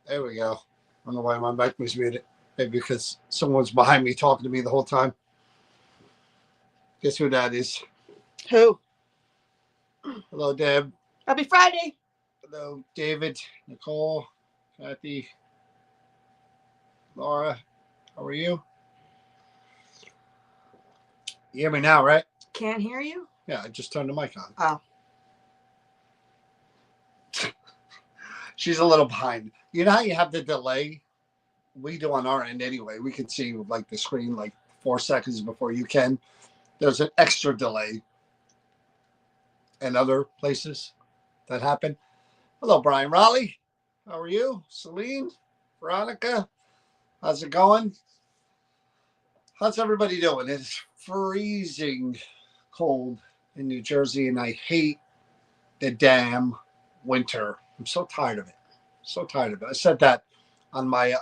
There we go. I don't know why my mic was muted. Maybe because someone's behind me talking to me the whole time. Guess who that is? Who? Hello, Deb. Happy Friday. Hello, David, Nicole, Kathy, Laura. How are you? You hear me now, right? Can't hear you? Yeah, I just turned the mic on. Oh. She's a little behind. You know how you have the delay? We do on our end anyway. We can see like the screen like 4 seconds before you can. There's an extra delay in other places that happen. Hello, Brian Raleigh. How are you? Celine? Veronica? How's it going? How's everybody doing? It's freezing cold in New Jersey, and I hate the damn winter. I'm so tired of it. So tired of it. I said that on my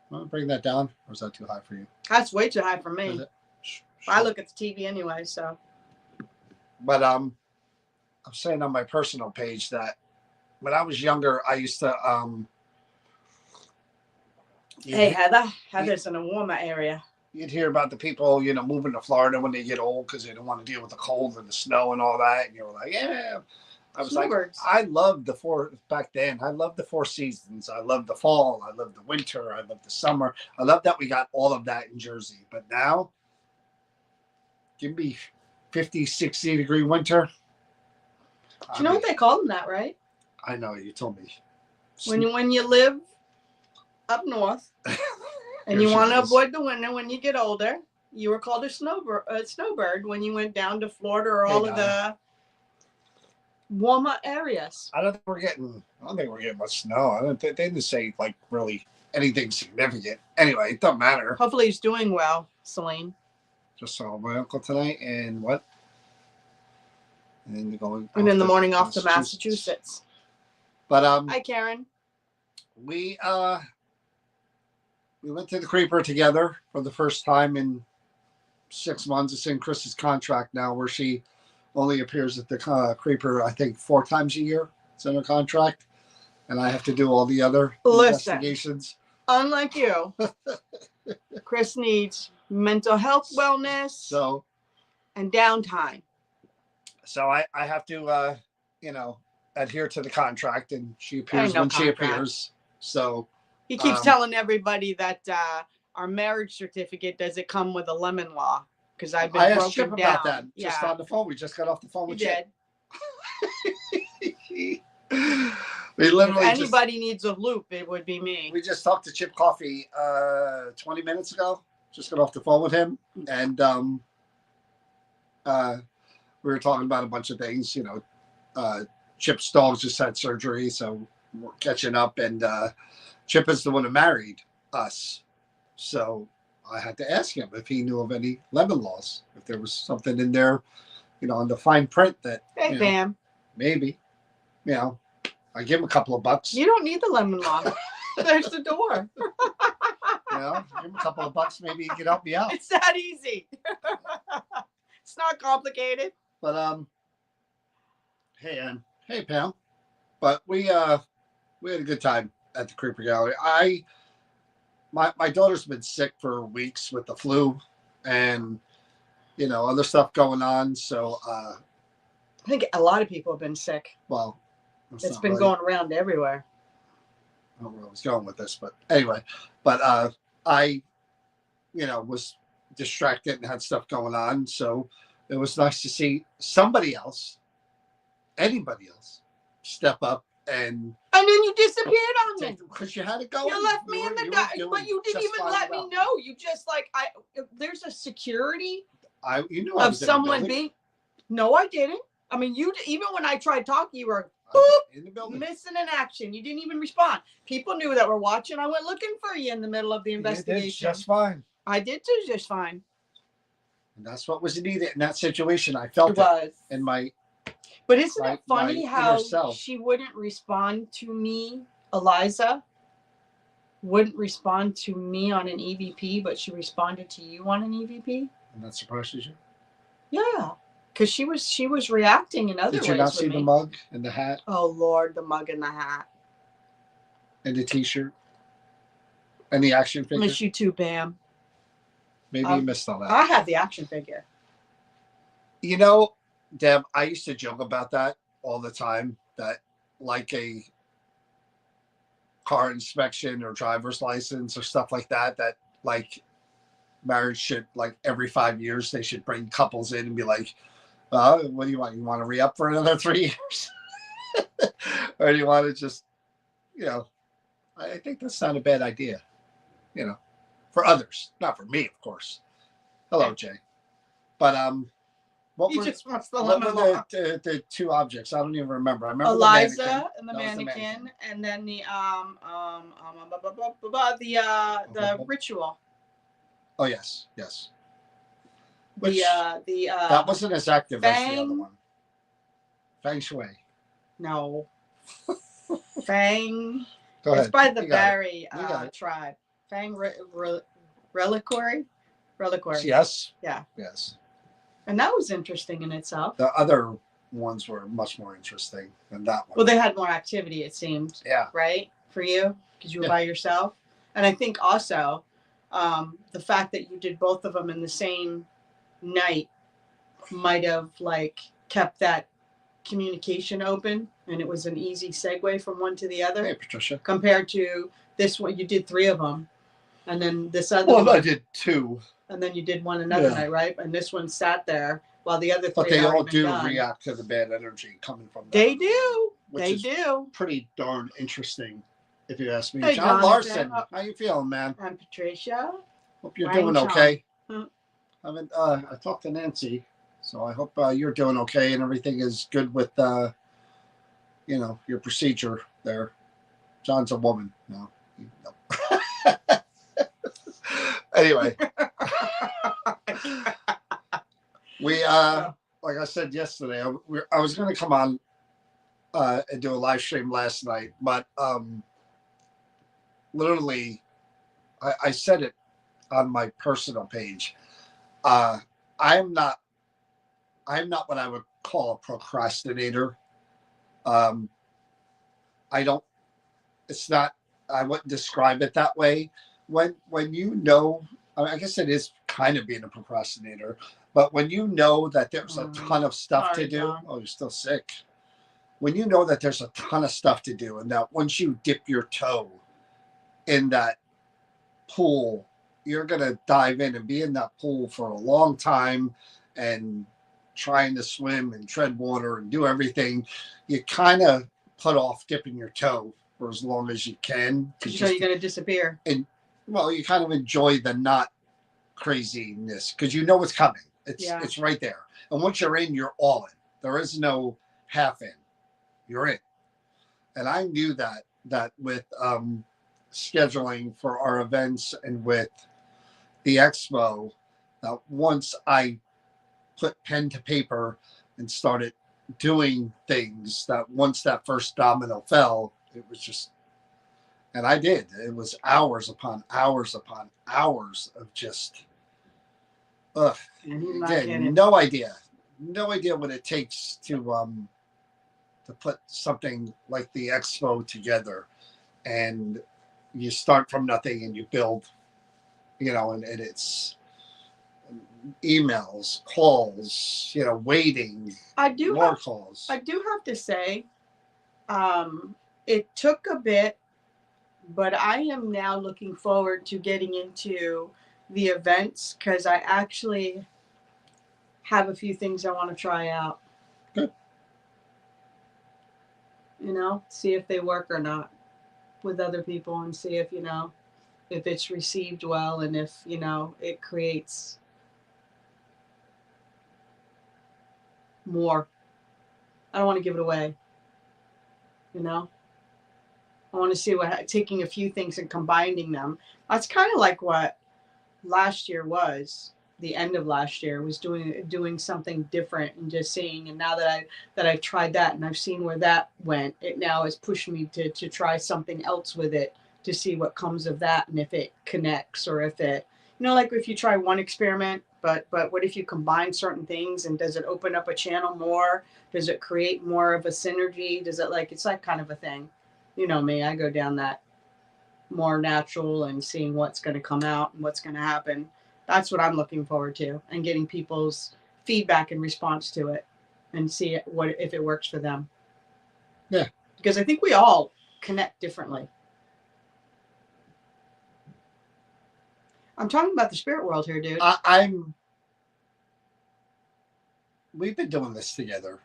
want to bring that down, or is that too high for you? That's way too high for me. I look at the TV anyway, so. But I'm saying on my personal page that when I was younger, I used to Hey, Heather's in a warmer area. You'd hear about the people, moving to Florida when they get old because they don't want to deal with the cold and the snow and all that. And you were like, yeah. I was Snowbirds. like, I loved back then. I loved the 4 seasons. I loved the fall. I loved the winter. I loved the summer. I loved that we got all of that in Jersey. But now, give me 50, 60 degree winter. Do you know what they call them that, right? I know, you told me. When you live up north and you want to avoid the winter when you get older, you were called a snowbird when you went down to Florida or all of the warmer areas. I don't think we're getting much snow. They didn't say like really anything significant. Anyway, it doesn't matter. Hopefully he's doing well, Celine. Just saw my uncle tonight, and what? And going. And in the morning off to Massachusetts. But hi, Karen. We went to the Creeper together for the first time in 6 months. It's in Chris's contract now, where she only appears at the Creeper, I think, 4 times a year. It's in a contract, and I have to do all the other investigations. Unlike you, Chris needs mental health, wellness, and downtime. So I have to, adhere to the contract, and she appears when she appears. So he keeps telling everybody that our marriage certificate doesn't come with a lemon law because I've been broken asked Chip down about that just on the phone. We just got off the phone with Chip. We literally if anybody needs a loop, it would be me. We just talked to Chip Coffee 20 minutes ago. Just got off the phone with him, and we were talking about a bunch of things. Chip's dog just had surgery, so we're catching up. And Chip is the one who married us, so I had to ask him if he knew of any lemon laws, if there was something in there, on the fine print that. Hey, Pam. Maybe, I give him a couple of bucks. You don't need the lemon law. There's the door. Give him a couple of bucks. Maybe he can help me out. It's that easy. It's not complicated. But hey Ann, hey Pam. But we had a good time at the Creeper Gallery. My daughter's been sick for weeks with the flu, and other stuff going on. So I think a lot of people have been sick. Well, it's been going around everywhere. I don't know where I was going with this, but anyway. But I, was distracted and had stuff going on. So it was nice to see somebody else, anybody else, step up and then you disappeared on me because you had to go. You left me in the dark, but you didn't even let me know. You just there's a security. Of someone being. No, I didn't. I mean, you even when I tried talking, you were in the building, missing in action. You didn't even respond. People knew that were watching. I went looking for you in the middle of the investigation. You did just fine. I did do just fine. And that's what was needed in that situation. I felt it in my. But isn't it funny how she wouldn't respond to me, Eliza? Wouldn't respond to me on an EVP, but she responded to you on an EVP? And that surprises you? Yeah. Because she was reacting in other ways. Did you not see the mug and the hat? Oh Lord, the mug and the hat. And the T-shirt. And the action figure. Miss you too, Bam. Maybe you missed all that. I had the action figure. Deb, I used to joke about that all the time. That like a car inspection or driver's license or stuff like that. That like marriage should every 5 years they should bring couples in and be like, what do you want? You want to re-up for another 3 years? Or do you want to just, I think that's not a bad idea, for others, not for me, of course. Hello, Jay. But, what were the two objects? I don't even remember. I remember Eliza and the mannequin, and then the ritual. Oh yes. Which, that wasn't as active as the other one. Feng Shui. No. Fang. Go ahead. It's by the Barry tribe. Fang reliquary. Yes. Yeah. Yes. And that was interesting in itself. The other ones were much more interesting than that one. Well, they had more activity, it seemed. Yeah. Right? For you? Because you were by yourself. And I think also the fact that you did both of them in the same night might have kept that communication open, and it was an easy segue from one to the other. Hey, Patricia. Compared to this one, you did 3 of them, and then this other one. I did 2. And then you did one another night, right? And this one sat there while the other 3. But they all do react to the bad energy coming from them. They do. They do. Pretty darn interesting, if you ask me. Hey, John Larson, how you feeling, man? I'm Patricia. Hope you're doing okay. I talked to Nancy, so I hope you're doing okay and everything is good with your procedure there. John's a woman. No. Anyway, we like I said yesterday, I was going to come on and do a live stream last night, but literally, I said it on my personal page. I'm not what I would call a procrastinator. I don't, it's not, I wouldn't describe it that way. When you know, I guess it is kind of being a procrastinator, but when you know that there's a ton of stuff to do, John. oh, you're still sick. When you know that there's a ton of stuff to do, and that once you dip your toe in that pool, you're going to dive in and be in that pool for a long time and trying to swim and tread water and do everything, you kind of put off dipping your toe for as long as you can. Because you know you're going to disappear. And, well, you kind of enjoy the not craziness because you know what's coming. It's right there. And once you're in, you're all in. There is no half in. You're in. And I knew that with scheduling for our events and with the expo, that once I put pen to paper and started doing things, that once that first domino fell, it was just, and I did. It was hours upon hours upon hours of just, again, no idea what it takes to put something like the expo together. And you start from nothing and you build, and it's emails, calls, waiting. More calls. I do have to say, it took a bit, but I am now looking forward to getting into the events because I actually have a few things I want to try out. Good. See if they work or not with other people and see if, if it's received well and if, it creates more. I don't want to give it away. I want to see taking a few things and combining them. That's kind of like what last year was. The end of last year was doing something different and just seeing. And now that I've tried that and I've seen where that went, it now has pushed me to try something else with it to see what comes of that and if it connects or if it, like if you try one experiment, but what if you combine certain things and does it open up a channel more? Does it create more of a synergy? Does it it's like kind of a thing. You know me, I go down that more natural and seeing what's going to come out and what's going to happen. That's what I'm looking forward to, and getting people's feedback and response to it and see if it works for them. Yeah. Because I think we all connect differently. I'm talking about the spirit world here, dude. We've been doing this together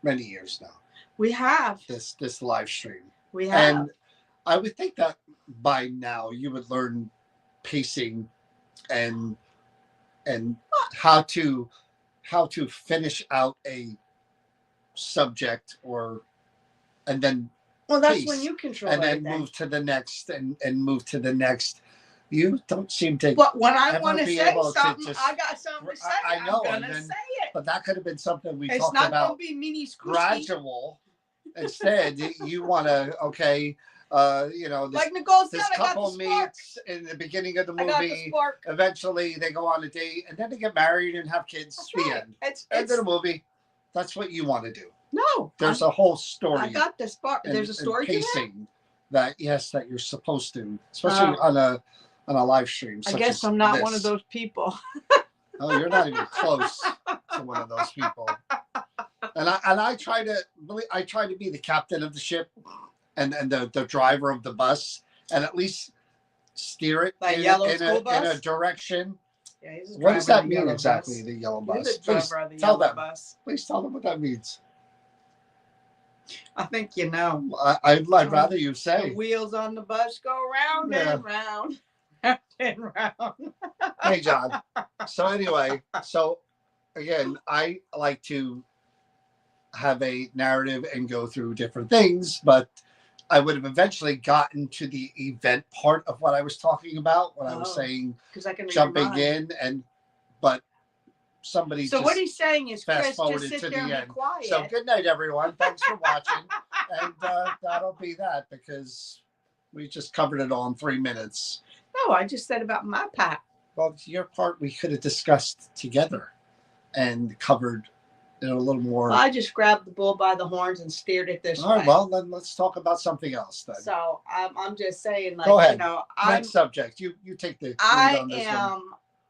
many years now. We have. This live stream. We have. And I would think that by now you would learn pacing and how to finish out a subject and then that's pace, when you control and everything. then move to the next and move to the next. You don't seem to. But when I want to say something, I got something to say. I know, I'm gonna say it. But that could have been something we talked about. It's not going to be mini gradual. Instead, you want to like Nicole said, this couple meets in the beginning of the movie. Eventually, they go on a date, and then they get married and have kids. That's the right. end. It's end of the movie. That's what you want to do. No, there's a whole story. I got the spark. There's a story pacing that you're supposed to, especially on a live stream. I guess I'm not one of those people. Oh, you're not even close to one of those people. And I try to be the captain of the ship and the driver of the bus, and at least steer it in a direction. Yeah, what does that mean exactly? The yellow bus. Please tell them. Please tell them what that means. I think you know. I'd rather you say. The wheels on the bus go round and round, round and round. Hey, John. So anyway, again, I like to have a narrative and go through different things, but I would have eventually gotten to the event part of what I was talking about when I was saying jumping in, but somebody. So what he's saying is, fast Chris, just sit to there the and end. be quiet. So good night, everyone. Thanks for watching, and that'll be that because we just covered it all in 3 minutes. No, I just said about my part. Well, your part we could have discussed together and covered a little more. I just grabbed the bull by the horns and steered it this way. All right, well, then let's talk about something else then. So I'm just saying, like, go ahead. You know, next subject. You take the lead on this one.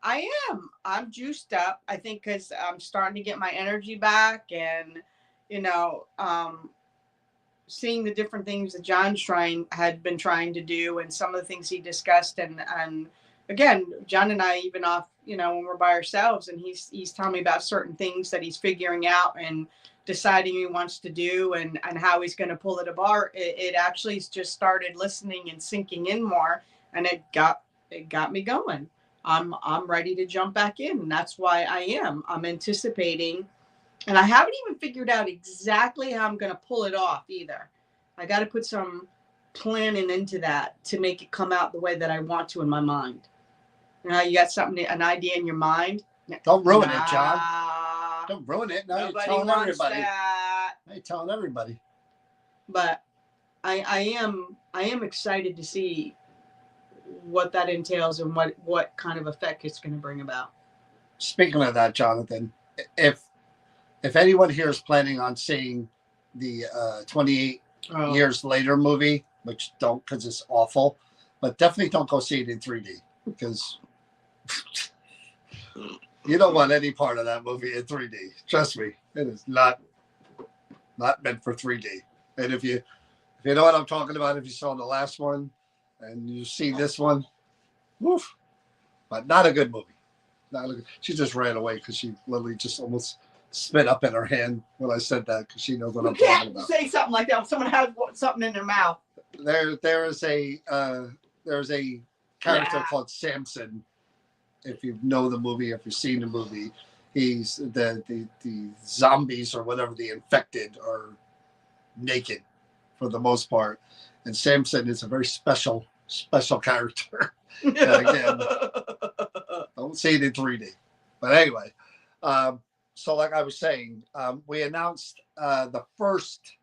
I am. I'm juiced up. I think because I'm starting to get my energy back, and you know, seeing the different things that John had been trying to do, and some of the things he discussed, and again, John and I, even off, you know, when we're by ourselves, and he's telling me about certain things that he's figuring out and deciding he wants to do, and how he's going to pull it apart. It actually just started listening and sinking in more, and it got me going. I'm ready to jump back in, and that's why I'm anticipating. And I haven't even figured out exactly how I'm going to pull it off either. I got to put some planning into that to make it come out the way that I want to in my mind. You know, you got something, an idea in your mind. Don't ruin it, John. Don't ruin it. No, Nobody you're telling wants everybody. That. You're telling everybody. But I am excited to see what that entails and what kind of effect it's going to bring about. Speaking of that, Jonathan, if anyone here is planning on seeing the 28 years later movie, which don't, because it's awful, but definitely don't go see it in 3D, because you don't want any part of that movie in 3D. Trust me, it is not meant for 3D. And if you know what I'm talking about, if you saw the last one and you see this one, woof, but not a good movie. She just ran away because she literally just almost spit up in her hand when I said that, because she knows what I'm talking about. Say something like that when someone has something in their mouth. There is a character called Samson. If you know the movie, if you've seen the movie, he's the zombies or whatever, the infected are naked for the most part, and Samson is a very special character. And again, don't see it in 3D. But anyway, so like I was saying, we announced the first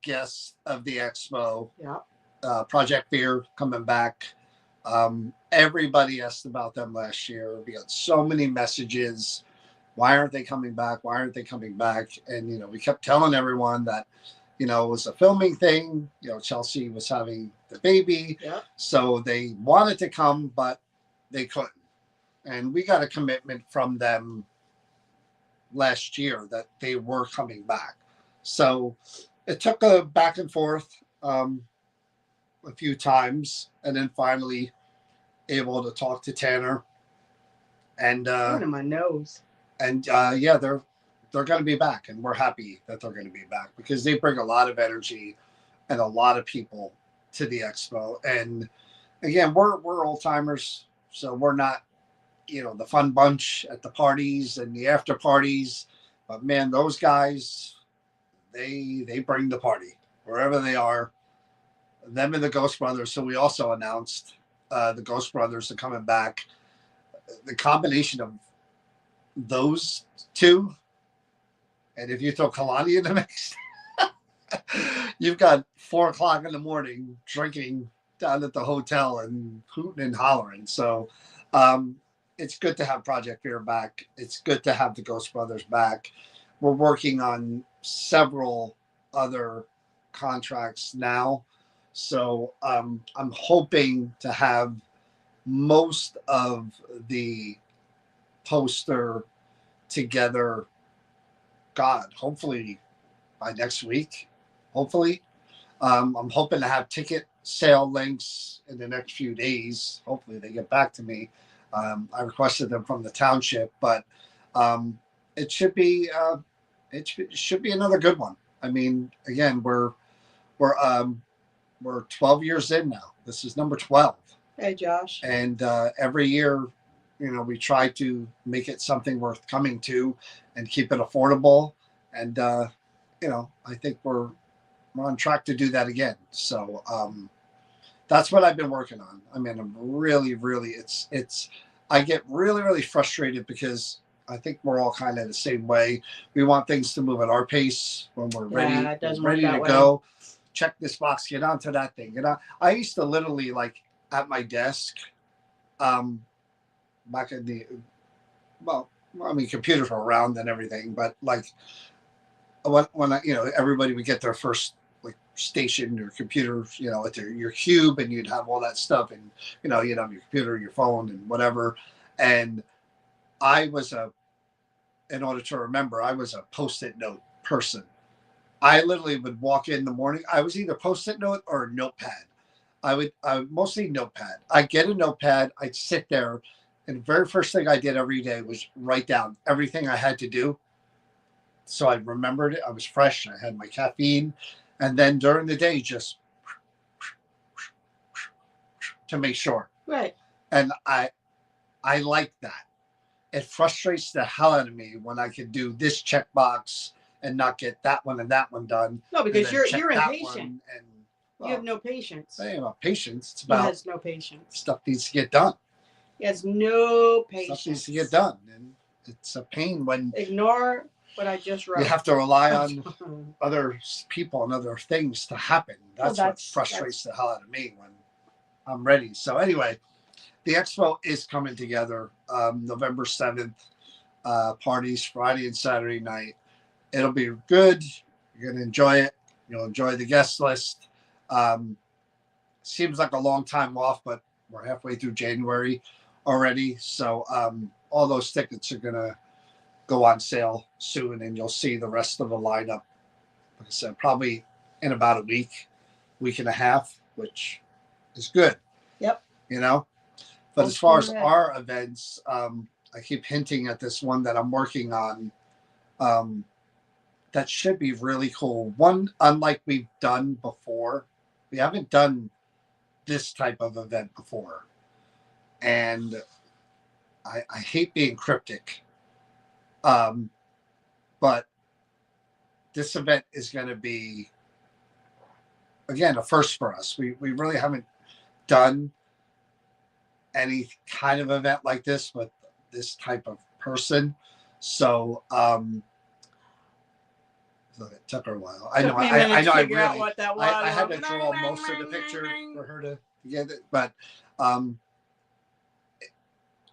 guest of the expo. Yeah. Project Fear coming back. Everybody asked about them last year. We got so many messages. Why aren't they coming back? Why aren't they coming back? And, you know, we kept telling everyone that, you know, it was a filming thing. You know, Chelsea was having the baby. Yeah. So they wanted to come, but they couldn't. And we got a commitment from them last year that they were coming back. So it took a back and forth a few times, and then finally able to talk to Tanner. And in my nose. And yeah, they're going to be back, and we're happy that they're going to be back, because they bring a lot of energy and a lot of people to the expo. And again, we're old timers, so we're not, you know, the fun bunch at the parties and the after parties, but man, those guys, they bring the party wherever they are. Them and the Ghost Brothers. So we also announced the Ghost Brothers are coming back. The combination of those two, and if you throw Kalani in the mix, you've got 4:00 in the morning drinking down at the hotel and hooting and hollering. So it's good to have Project Fear back. It's good to have the Ghost Brothers back. We're working on several other contracts now. So I'm hoping to have most of the poster together, God, hopefully by next week. Hopefully. I'm hoping to have ticket sale links in the next few days. Hopefully they get back to me. I requested them from the township, but it should be another good one. I mean, again, we're 12 years in now. This is number 12. Hey, Josh. And every year, you know, we try to make it something worth coming to and keep it affordable. And you know, I think we're on track to do that again. So that's what I've been working on. I mean, I'm really, I get really frustrated, because I think we're all kind of the same way. We want things to move at our pace when we're ready to go. Check this box, get onto that thing. You know, I used to literally, like, at my desk, back in the, well, well, I mean, computers were around and everything, but like when I, everybody would get their first like station or computer, at your cube, and you'd have all that stuff, and you'd have your computer, your phone, and whatever. And I was in order to remember, I was a post-it note person. I literally would walk in the morning. I was either post-it note or a notepad. I would mostly notepad. I'd get a notepad. I'd sit there, and the very first thing I did every day was write down everything I had to do. So I remembered it. I was fresh. I had my caffeine, and then during the day, just to make sure. Right. And I like that. It frustrates the hell out of me when I could do this checkbox and not get that one and that one done. No, because you're impatient. Well, you have no patience. It ain't about patience. It's about he has no patience. Stuff needs to get done. He has no patience. Stuff needs to get done, and it's a pain when ignore what I just wrote. You have to rely on other people and other things to happen. That's what frustrates the hell out of me when I'm ready. So anyway, the expo is coming together. November 7th. Parties Friday and Saturday night. It'll be good. You're going to enjoy it. You'll enjoy the guest list. Seems like a long time off, but we're halfway through January already. So all those tickets are going to go on sale soon, and you'll see the rest of the lineup. Like I said, probably in about a week and a half, which is good. Yep. But as far as our events, I keep hinting at this one that I'm working on. That should be really cool. One, unlike we've done before, we haven't done this type of event before. And I hate being cryptic. But this event is going to be, again, a first for us. We really haven't done any kind of event like this with this type of person. So, it took her a while. I know. I had to draw most of the picture for her to get it, but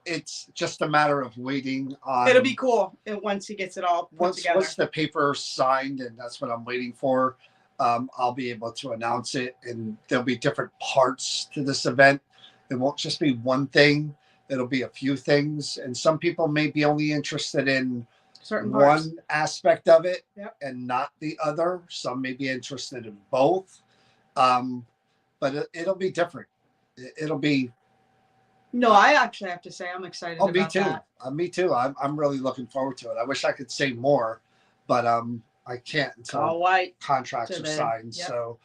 it's just a matter of waiting on. It'll be cool once he gets it all put together. Once the paper signed, and that's what I'm waiting for. I'll be able to announce it, and there'll be different parts to this event. It won't just be one thing. It'll be a few things, and some people may be only interested in certain parts. One aspect of it, yep, and not the other. Some may be interested in both, but it'll be different. It'll be. No, I actually have to say I'm excited. Oh, me too. That. Me too. I'm really looking forward to it. I wish I could say more, but I can't until contracts are signed. Yep. So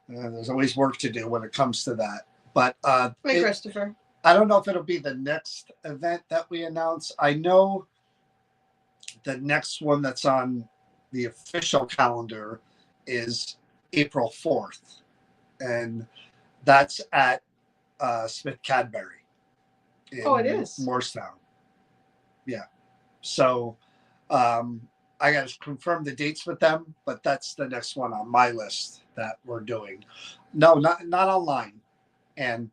there's always work to do when it comes to that. But hey, Christopher. I don't know if it'll be the next event that we announce. I know the next one that's on the official calendar is April 4th, and that's at Smith Cadbury. It is Morristown. Yeah. So I got to confirm the dates with them, but that's the next one on my list that we're doing. No, not online. And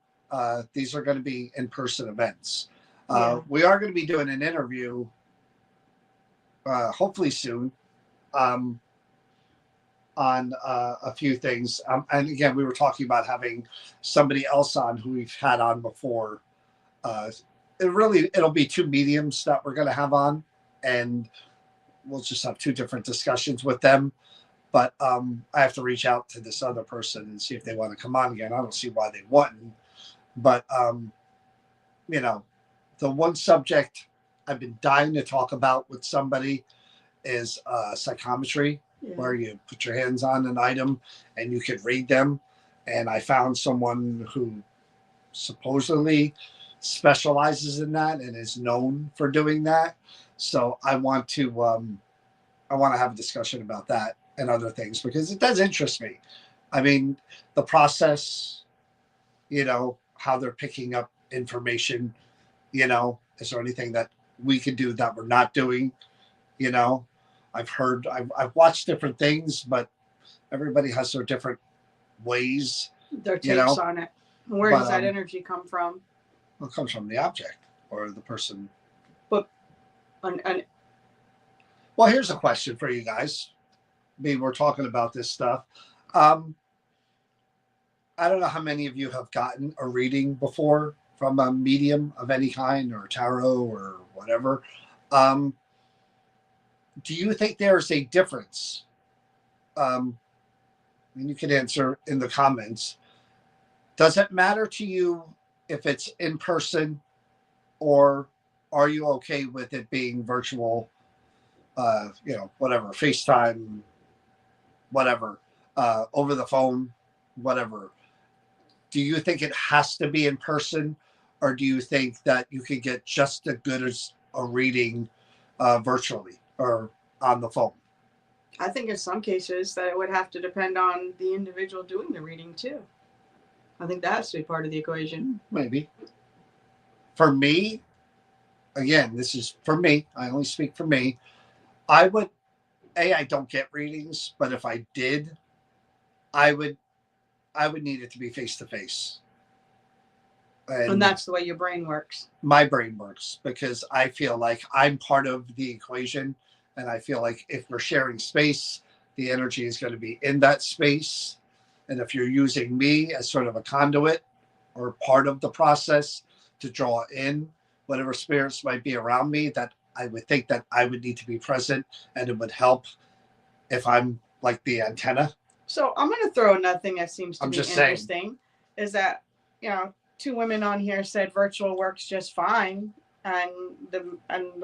these are going to be in-person events. We are going to be doing an interview hopefully soon on a few things. And again, we were talking about having somebody else on who we've had on before. It'll be two mediums that we're going to have on, and we'll just have two different discussions with them. But I have to reach out to this other person and see if they want to come on again. I don't see why they wouldn't. But, the one subject I've been dying to talk about with somebody is psychometry, where you put your hands on an item and you could read them. And I found someone who supposedly specializes in that and is known for doing that. So I want to have a discussion about that and other things, because it does interest me. I mean, the process, how they're picking up information, is there anything that we can do that we're not doing? I've watched different things, but everybody has their different ways. Their takes on it. Where does that energy come from? Well, it comes from the object or the person. But Well, here's a question for you guys. Maybe we're talking about this stuff. Um, I don't know how many of you have gotten a reading before from a medium of any kind or tarot or whatever. Do you think there's a difference? And you can answer in the comments. Does it matter to you if it's in person, or are you okay with it being virtual? Whatever, FaceTime, whatever, over the phone, whatever. Do you think it has to be in person, or do you think that you could get just as good as a reading virtually or on the phone? I think in some cases that it would have to depend on the individual doing the reading too. I think that has to be part of the equation. Maybe. For me, again, this is for me. I only speak for me. I don't get readings, but if I did, I would need it to be face to face. And that's the way your brain works. My brain works because I feel like I'm part of the equation, and I feel like if we're sharing space, the energy is going to be in that space. And if you're using me as sort of a conduit or part of the process to draw in whatever spirits might be around me, that I would think that I would need to be present, and it would help if I'm like the antenna. So I'm going to throw another thing that seems to be interesting is that, two women on here said virtual works just fine, and the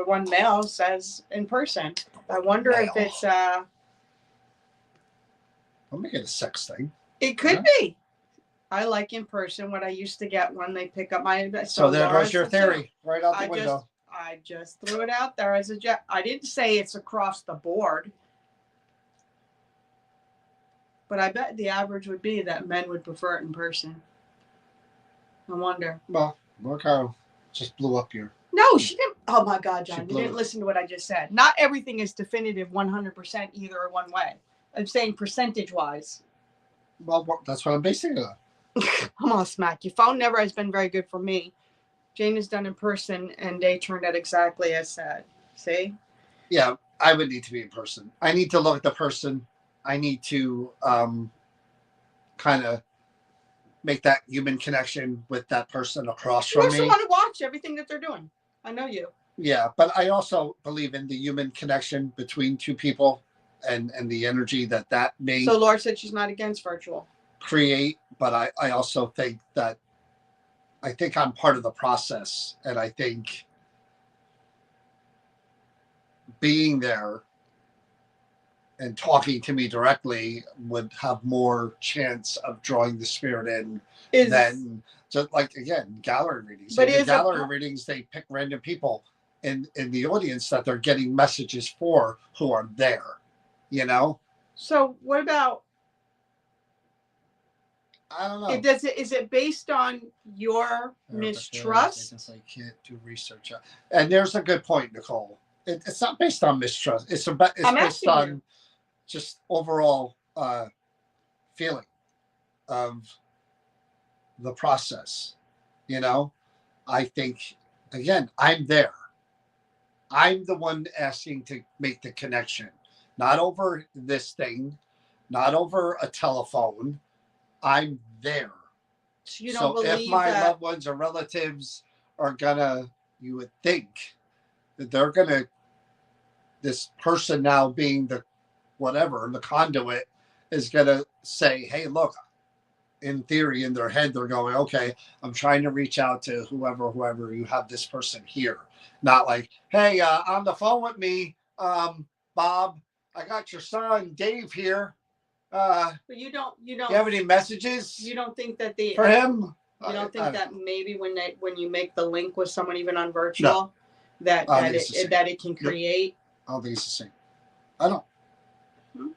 one male says in person. I wonder if it's I'll make it a sex thing. It could be. I like in person what I used to get when they pick up my. So there goes your theory right out the window. I just threw it out there as a jet. I didn't say it's across the board, but I bet the average would be that men would prefer it in person. I wonder. Well, look how just blew up your. No, she didn't. Oh my God, John, you didn't listen to what I just said. Not everything is definitive 100% either or one way. I'm saying percentage-wise. Well, that's what I'm basing it on. I'm gonna smack you. Phone never has been very good for me. Jane has done in person, and they turned out exactly as said. See? Yeah, I would need to be in person. I need to look at the person. I need to kind of make that human connection with that person across from me. You also want to watch everything that they're doing. I know you. Yeah, but I also believe in the human connection between two people and the energy that may. So Laura said she's not against virtual. Create, but I also think that I'm part of the process, and I think being there and talking to me directly would have more chance of drawing the spirit in than just like, again, gallery readings. But in gallery readings, they pick random people in the audience that they're getting messages for who are there, So what about? I don't know. Is it based on your mistrust? I can't do research. And there's a good point, Nicole. It's not based on mistrust. It's based on just overall feeling of the process. I think, again, I'm there. I'm the one asking to make the connection, not over this thing, not over a telephone. I'm there. So if my loved ones or relatives are you would think that they're this person now being the conduit is gonna say, hey, look, in theory, in their head, they're going, okay, I'm trying to reach out to whoever you have this person here. Not like, hey, on the phone with me, Bob, I got your son, Dave here. But you don't. You have any messages? You don't think that for him? You don't think that maybe when you make the link with someone even on virtual, that it can create? I don't think it's the same. I don't.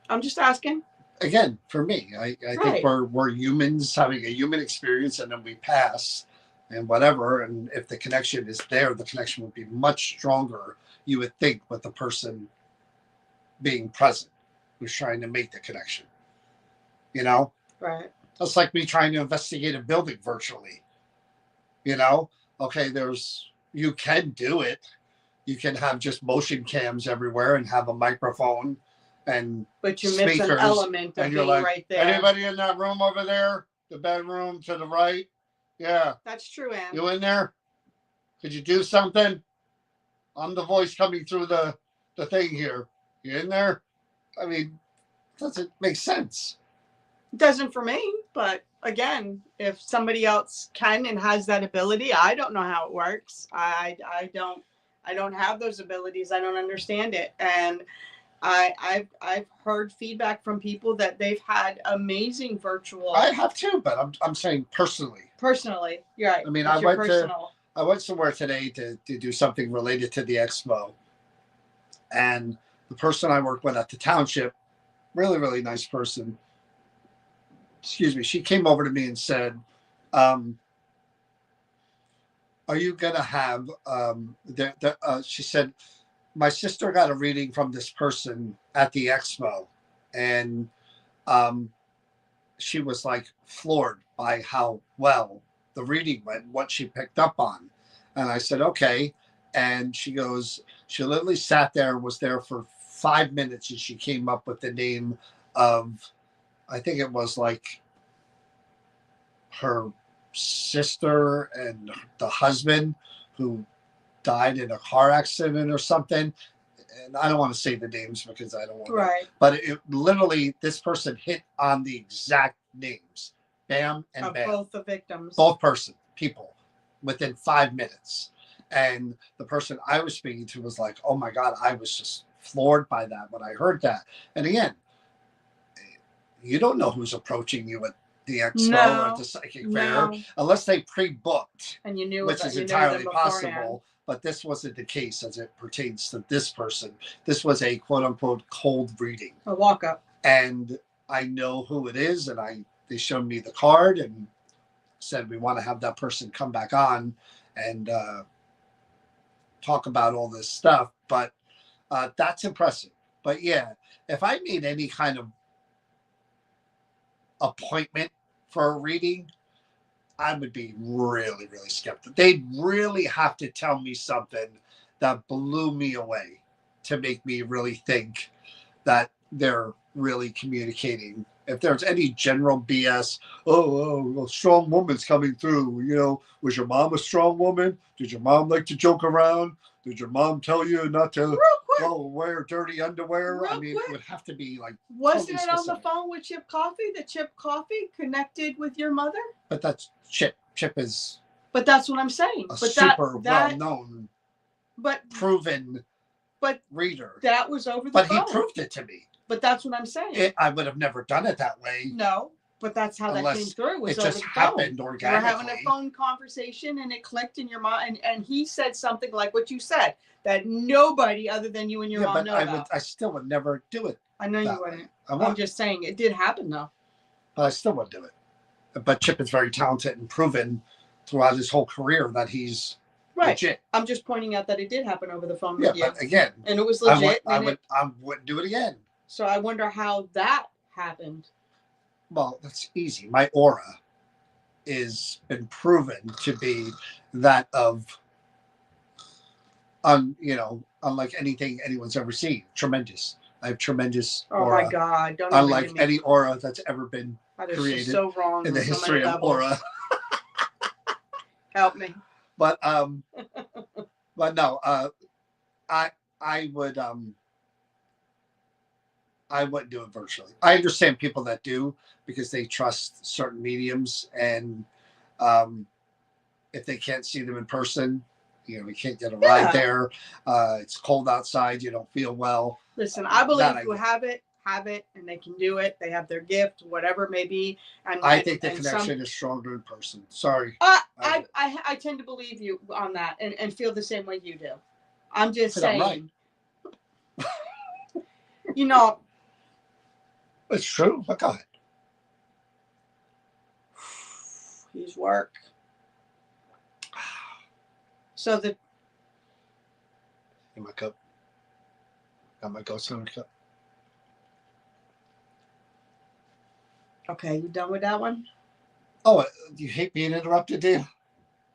I'm just asking. Again, for me, I think we're humans having a human experience, and then we pass, and whatever. And if the connection is there, the connection would be much stronger. You would think, with the person being present, who's trying to make the connection. Right. That's like me trying to investigate a building virtually. Okay, you can do it. You can have just motion cams everywhere and have a microphone and but you miss an element of and you're being like, right there. Anybody in that room over there? The bedroom to the right? Yeah. That's true, Ann. You in there? Could you do something? I'm the voice coming through the thing here. You in there? I mean, does it make sense? It doesn't for me, but again, if somebody else can and has that ability, I don't know how it works. I don't have those abilities. I don't understand it. And I've heard feedback from people that they've had amazing virtual. I have too, but I'm saying personally. Personally, you're right. I mean, I went somewhere today to do something related to the expo, and the person I work with at the township, really, really nice person. Excuse me. She came over to me and said, "Are you gonna have?" She said, "My sister got a reading from this person at the expo, and she was like floored by how well the reading went, what she picked up on." And I said, "Okay." And she goes, she literally sat there, was there for 5 minutes, and she came up with the name of, I think it was like her sister and the husband who died in a car accident or something. And I don't want to say the names because I don't want right. to. But it literally, this person hit on the exact names. Bam and of bam. Both the victims. Both people within 5 minutes. And the person I was speaking to was like, oh my God, I was just floored by that when I heard that. And again, you don't know who's approaching you at the expo or at the psychic fair unless they pre-booked. And you knew, which is entirely possible. But this wasn't the case as it pertains to this person. This was a quote unquote cold reading. A walk up. And I know who it is, and they showed me the card and said we want to have that person come back on and talk about all this stuff. But that's impressive. But yeah, if I made any kind of appointment for a reading, I would be really, really skeptical. They'd really have to tell me something that blew me away to make me really think that they're really communicating. If there's any general BS, a strong woman's coming through. You know, was your mom a strong woman? Did your mom like to joke around? Did your mom tell you not to wear dirty underwear? I mean, it would have to be like. Wasn't it on the phone with Chip Coffee? The Chip Coffee connected with your mother? But that's Chip. Chip is. But that's what I'm saying. A super well-known, proven, reader. That was over the phone. But he proved it to me. But that's what I'm saying. I would have never done it that way. No, but that's how that came through. It just happened organically. We're having a phone conversation and it clicked in your mind, and he said something like what you said, that nobody other than you and your mom know about. I still would never do it. I know you wouldn't. I'm just saying it did happen though. But I still wouldn't do it. But Chip is very talented and proven throughout his whole career that he's legit. I'm just pointing out that it did happen over the phone with you. But again, and it was legit. I wouldn't do it again. So I wonder how that happened. Well, that's easy. My aura is been proven to be that of, unlike anything anyone's ever seen. Tremendous. I have tremendous aura. Oh my God! Don't unlike any aura that's ever been created so wrong in the history of aura. Help me. But no. I wouldn't do it virtually. I understand people that do because they trust certain mediums, and if they can't see them in person, you can't get a ride there. It's cold outside. You don't feel well. Listen, I believe you have it, and they can do it. They have their gift, whatever it may be. And I think the connection is stronger in person. Sorry. I tend to believe you on that and feel the same way you do. I'm just saying. I'm right. It's true. But go ahead. He's work. So in my cup. Got my ghost in my cup. Okay, you done with that one? Oh, you hate being interrupted, do you?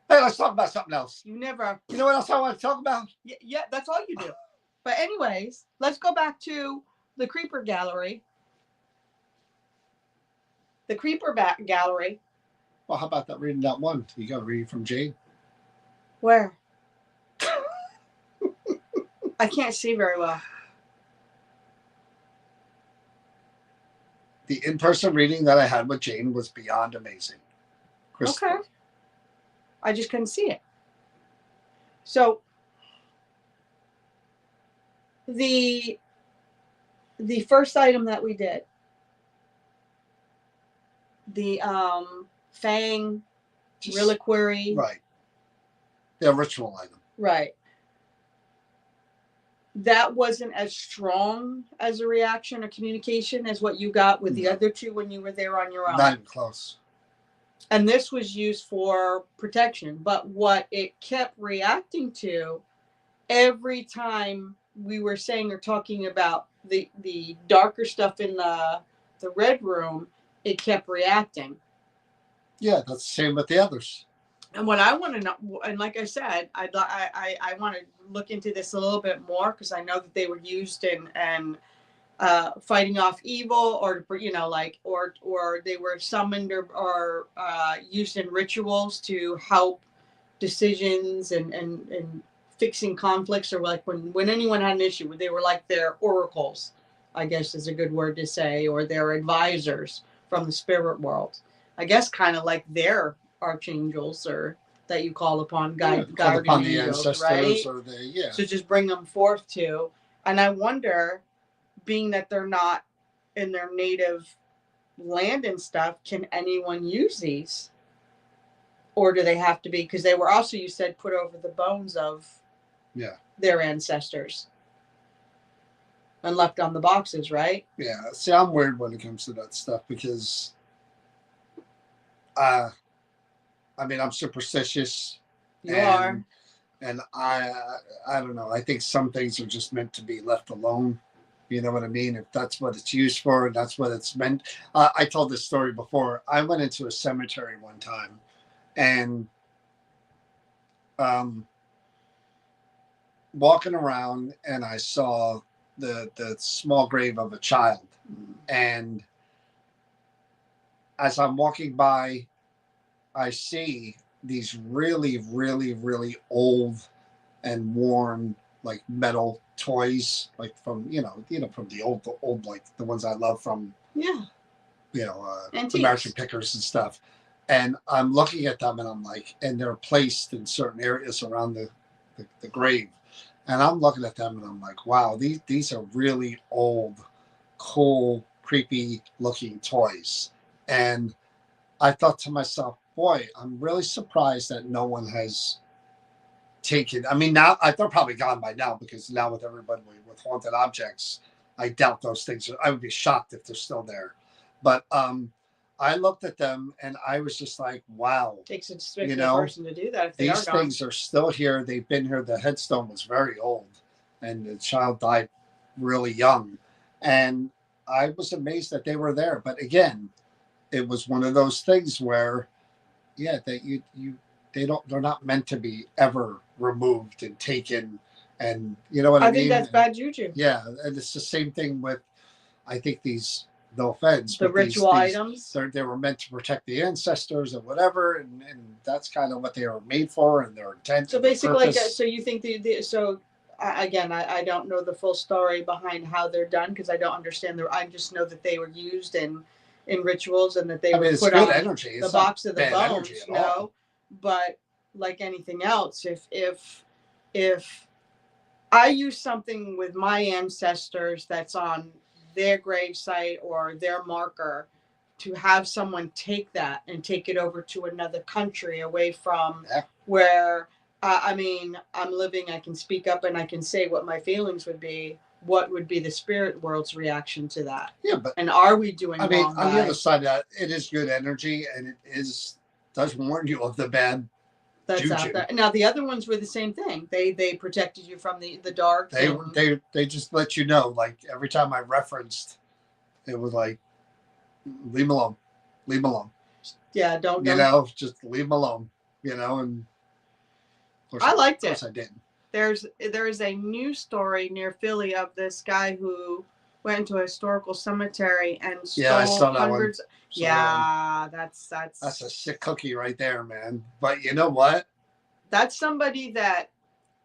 Hey, let's talk about something else. You never. You know what else I want to talk about? Yeah, that's all you do. But anyways, let's go back to the Creeper Gallery. The Creeper Gallery. Well, how about that reading that one? You got to read from Jane. Where? I can't see very well. The in-person reading that I had with Jane was beyond amazing. Okay. I just couldn't see it. So the first item that we did, the Fang reliquary. Right. The ritual item. Right. That wasn't as strong as a reaction or communication as what you got with the other two when you were there on your own. Not even close. And this was used for protection. But what it kept reacting to every time we were saying or talking about the darker stuff in the red room, it kept reacting. Yeah, that's the same with the others. And what I want to know, and like I said, I want to look into this a little bit more because I know that they were used in fighting off evil, or or they were summoned or used in rituals to help decisions and fixing conflicts, or like when anyone had an issue, they were like their oracles, I guess is a good word to say, or their advisors from the spirit world. I guess kind of like their archangels, or that you call upon, guardian angels, right? Or So just bring them forth to. And I wonder, being that they're not in their native land and stuff, can anyone use these? Or do they have to be, because they were also, you said, put over the bones of their ancestors and left on the boxes, right? Yeah. See, I'm weird when it comes to that stuff because I mean, I'm superstitious. You are. And I don't know. I think some things are just meant to be left alone. You know what I mean? If that's what it's used for and that's what it's meant. I told this story before. I went into a cemetery one time and walking around, and I saw the small grave of a child. And as I'm walking by, I see these really, really, really old and worn like metal toys, like from from the old like the ones I love from American Pickers and stuff. And I'm looking at them and I'm like, and they're placed in certain areas around the grave. And I'm looking at them and I'm like, wow, these are really old, cool, creepy looking toys. And I thought to myself, boy, I'm really surprised that no one has taken. I mean, now they're probably gone by now, because now with everybody with haunted objects, I doubt those things. I would be shocked if they're still there. But I looked at them and I was just like, wow. It takes a specific person to do that. If these things are still here. They've been here. The headstone was very old, and the child died really young. And I was amazed that they were there. But again, it was one of those things where, they're not meant to be ever removed and taken. And you know what I mean? I think that's bad juju. Yeah, and it's the same thing with, I think these, no offense, the ritual items. They were meant to protect the ancestors and whatever, and that's kind of what they were made for, and their intent. So basically, so you think again, I don't know the full story behind how they're done, because I don't understand I just know that they were used in rituals, and that they were put on energy. The box of the bones, But like anything else, if I use something with my ancestors that's on their gravesite or their marker, to have someone take that and take it over to another country away from where, I mean, I'm living, I can speak up and I can say what my feelings would be. What would be the spirit world's reaction to that? Yeah, but and are we doing? I mean, on the other side of that, it is good energy, and it does warn you of the bad. That's juju out there. Now the other ones were the same thing. They protected you from the dark. They just let you know. Like every time I referenced, it was like, leave them alone, leave them alone. Yeah, don't just leave them alone. And I liked it. Of course I didn't. There is a news story near Philly of this guy who went into a historical cemetery and stole hundreds. Yeah, that's a sick cookie right there, man. But you know what? That's somebody that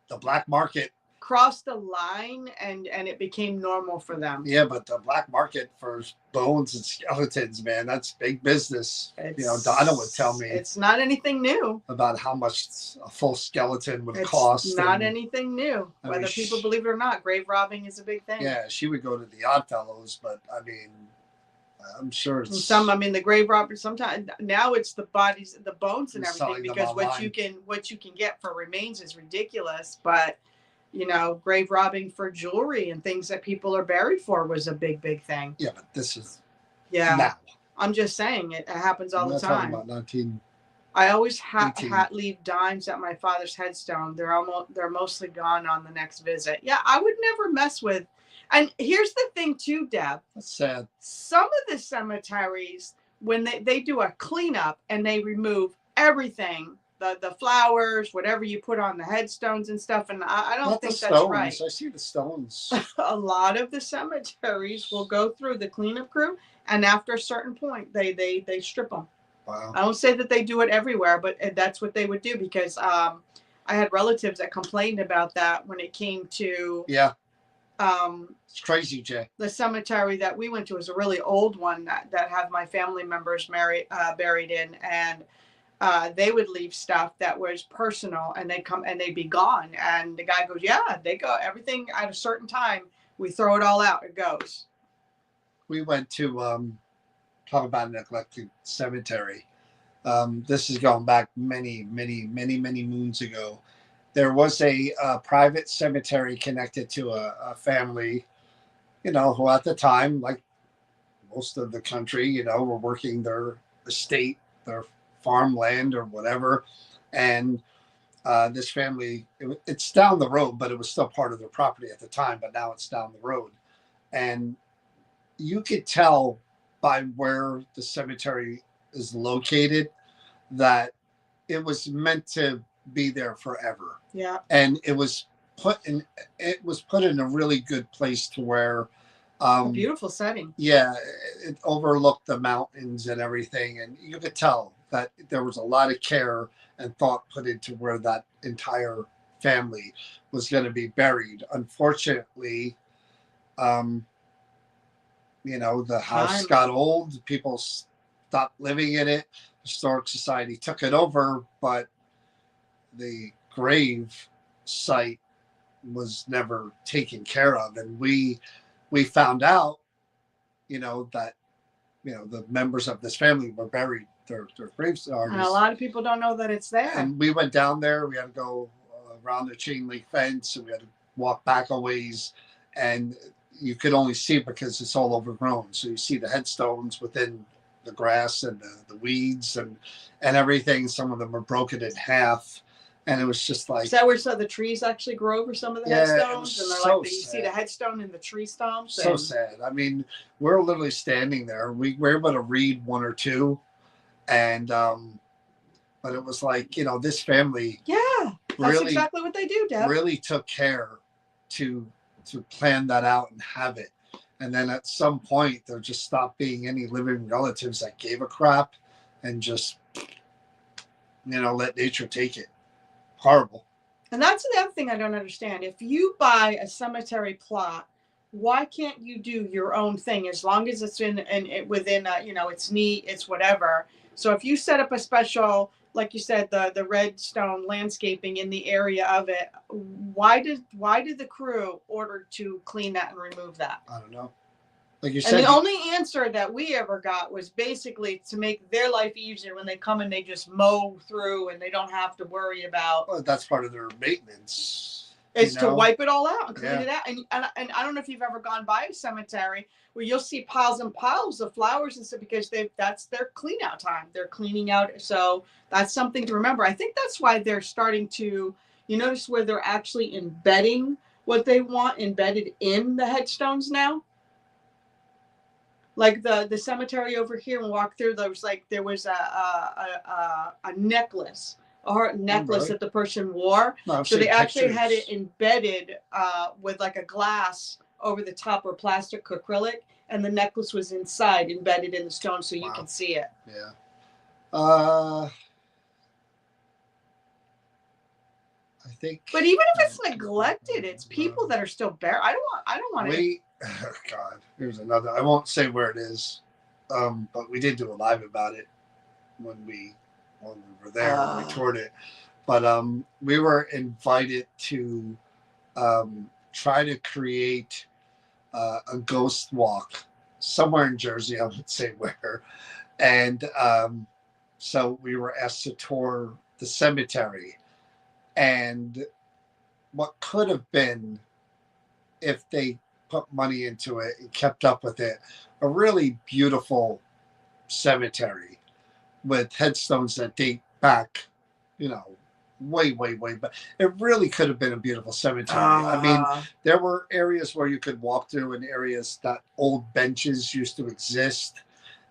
the black market crossed the line and it became normal for them. Yeah, but the black market for bones and skeletons, man, that's big business. Donna would tell me it's not anything new about how much a full skeleton would cost. It's not anything new. Whether people believe it or not, grave robbing is a big thing. Yeah, she would go to the Oddfellows, but I mean, I'm sure it's the grave robbers sometimes now it's the bodies, the bones and everything, because what you can get for remains is ridiculous. But grave robbing for jewelry and things that people are buried for was a big thing. Yeah, but this is now. I'm just saying it happens all the time. Talking about I always leave dimes at my father's headstone. They're mostly gone on the next visit. Yeah, I would never mess with. And here's the thing too, Deb. That's sad. Some of the cemeteries, when they do a cleanup and they remove everything, the flowers, whatever you put on the headstones and stuff, and I don't think that's right. I see the stones. A lot of the cemeteries will go through the cleanup crew, and after a certain point, they strip them. Wow. I don't say that they do it everywhere, but that's what they would do, because I had relatives that complained about that when it came to it's crazy, Jay. The cemetery that we went to is a really old one that have my family members buried in, and they would leave stuff that was personal, and they'd be gone. And the guy goes, yeah, they go, everything at a certain time, we throw it all out. It goes. We went to talk about a neglected cemetery. This is going back many moons ago. There was a private cemetery connected to a family, who at the time, like most of the country, were working their estate, their farmland or whatever. And this family, it's down the road, but it was still part of their property at the time, but now it's down the road. And you could tell by where the cemetery is located that it was meant to be there forever. Yeah. And it was put in a really good place to where a beautiful setting. Yeah, it overlooked the mountains and everything, and you could tell that there was a lot of care and thought put into where that entire family was going to be buried. Unfortunately, the house got old, people stopped living in it, Historic Society took it over, but the grave site was never taken care of. And we found out, that, the members of this family were buried, their graves are. And a lot of people don't know that it's there. And we went down there, we had to go around the chain link fence, and we had to walk back a ways, and you could only see because it's all overgrown. So you see the headstones within the grass and the weeds and everything. Some of them are broken in half. And it was just like... Is that where the trees actually grow over some of the headstones? And they're you see the headstone in the tree stumps? So sad. I mean, we're literally standing there. We were able to read one or two. And, but it was like, this family... Yeah, that's exactly what they do, Deb. Really took care to plan that out and have it. And then at some point, there just stopped being any living relatives that gave a crap and just, let nature take it. Horrible. And that's the other thing I don't understand. If you buy a cemetery plot, why can't you do your own thing as long as it's within it's neat, it's whatever. So if you set up a special, like you said, the redstone landscaping in the area of it, why did the crew order to clean that and remove that? I don't know. Like you said, and the only answer that we ever got was basically to make their life easier when they come and they just mow through and they don't have to worry about. Well, that's part of their maintenance. It's to wipe it all out and clean it out. And I don't know if you've ever gone by a cemetery where you'll see piles and piles of flowers and stuff because that's their clean out time. They're cleaning out. So that's something to remember. I think that's why they're starting to, notice where they're actually embedding what they want embedded in the headstones now. Like the cemetery over here, and walk through, there was a necklace or necklace that the person wore. No, so they actually had it embedded with like a glass over the top, or plastic acrylic, and the necklace was inside, embedded in the stone, so you can see it. Yeah. I think. But even if it's neglected, it's people that are still buried. I don't want to. Oh God, here's another. I won't say where it is, but we did do a live about it when we were there. When we toured it, but we were invited to try to create a ghost walk somewhere in Jersey. I would say where, and so we were asked to tour the cemetery. And what could have been, if they put money into it and kept up with it, a really beautiful cemetery with headstones that date back, way back. It really could have been a beautiful cemetery. I mean, there were areas where you could walk through, and areas that old benches used to exist.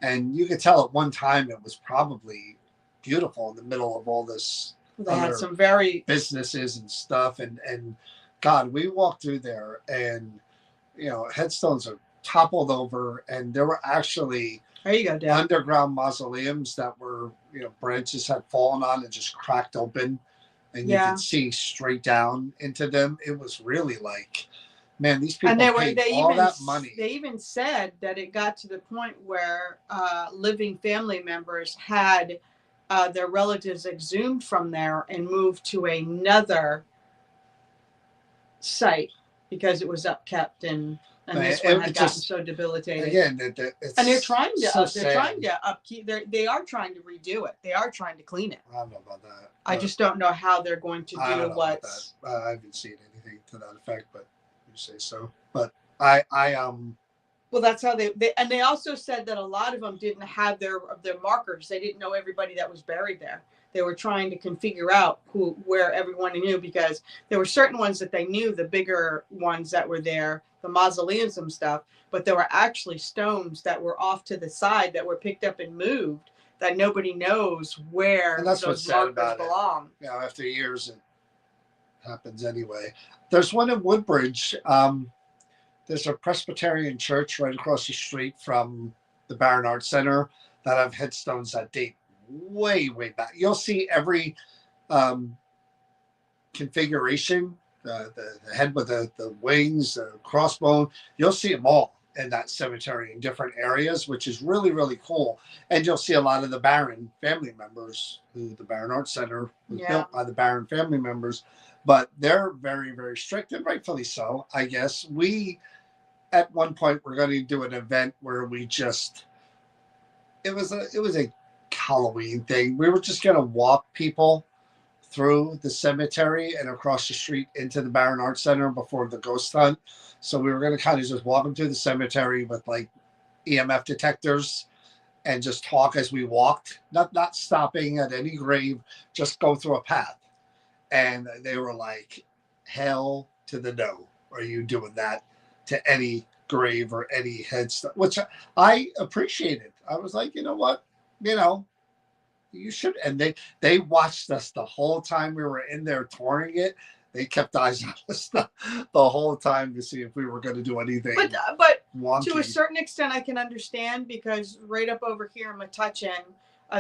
And you could tell at one time it was probably beautiful in the middle of all this. They had some very businesses and stuff, and God, we walked through there, and headstones are toppled over, and there were actually underground mausoleums that were branches had fallen on and just cracked open, and you could see straight down into them. It was really like, man, these people paid all that money. They even said that it got to the point where living family members had their relatives exhumed from there and moved to another site because it was upkept, and this one had gotten so debilitated. Again, and they're trying to upkeep. They are trying to redo it. They are trying to clean it. I don't know about that. I just don't know how they're going to do what. I haven't seen anything to that effect, but you say so. But I Well, that's how they also said that a lot of them didn't have their markers. They didn't know everybody that was buried there. They were trying to figure out where everyone knew, because there were certain ones that they knew, the bigger ones that were there, the mausoleums and stuff, but there were actually stones that were off to the side that were picked up and moved that nobody knows where those markers belong. After years it happens anyway. There's one in Woodbridge. There's a Presbyterian church right across the street from the Barron Arts Center that have headstones that date way back. You'll see every configuration, the head with the wings, the crossbone. You'll see them all in that cemetery in different areas, which is really cool. And you'll see a lot of the Barron family members, who the Barron Arts Center was built by the Barron family members. But they're very strict, and rightfully so, I guess. We, at one point, we're going to do an event where we just, it was a Halloween thing. We were just going to walk people through the cemetery and across the street into the Barron Arts Center before the ghost hunt. So we were going to kind of just walk them through the cemetery with like EMF detectors and just talk as we walked, not stopping at any grave, just go through a path. And they were like, hell to the no. Are you doing that to any grave or any headstone? Which I appreciated. I was like, you know what? You should. And they watched us the whole time we were in there touring it. They kept eyes on us the whole time to see if we were going to do anything. But wonky. To a certain extent, I can understand, because right up over here in Metuchen,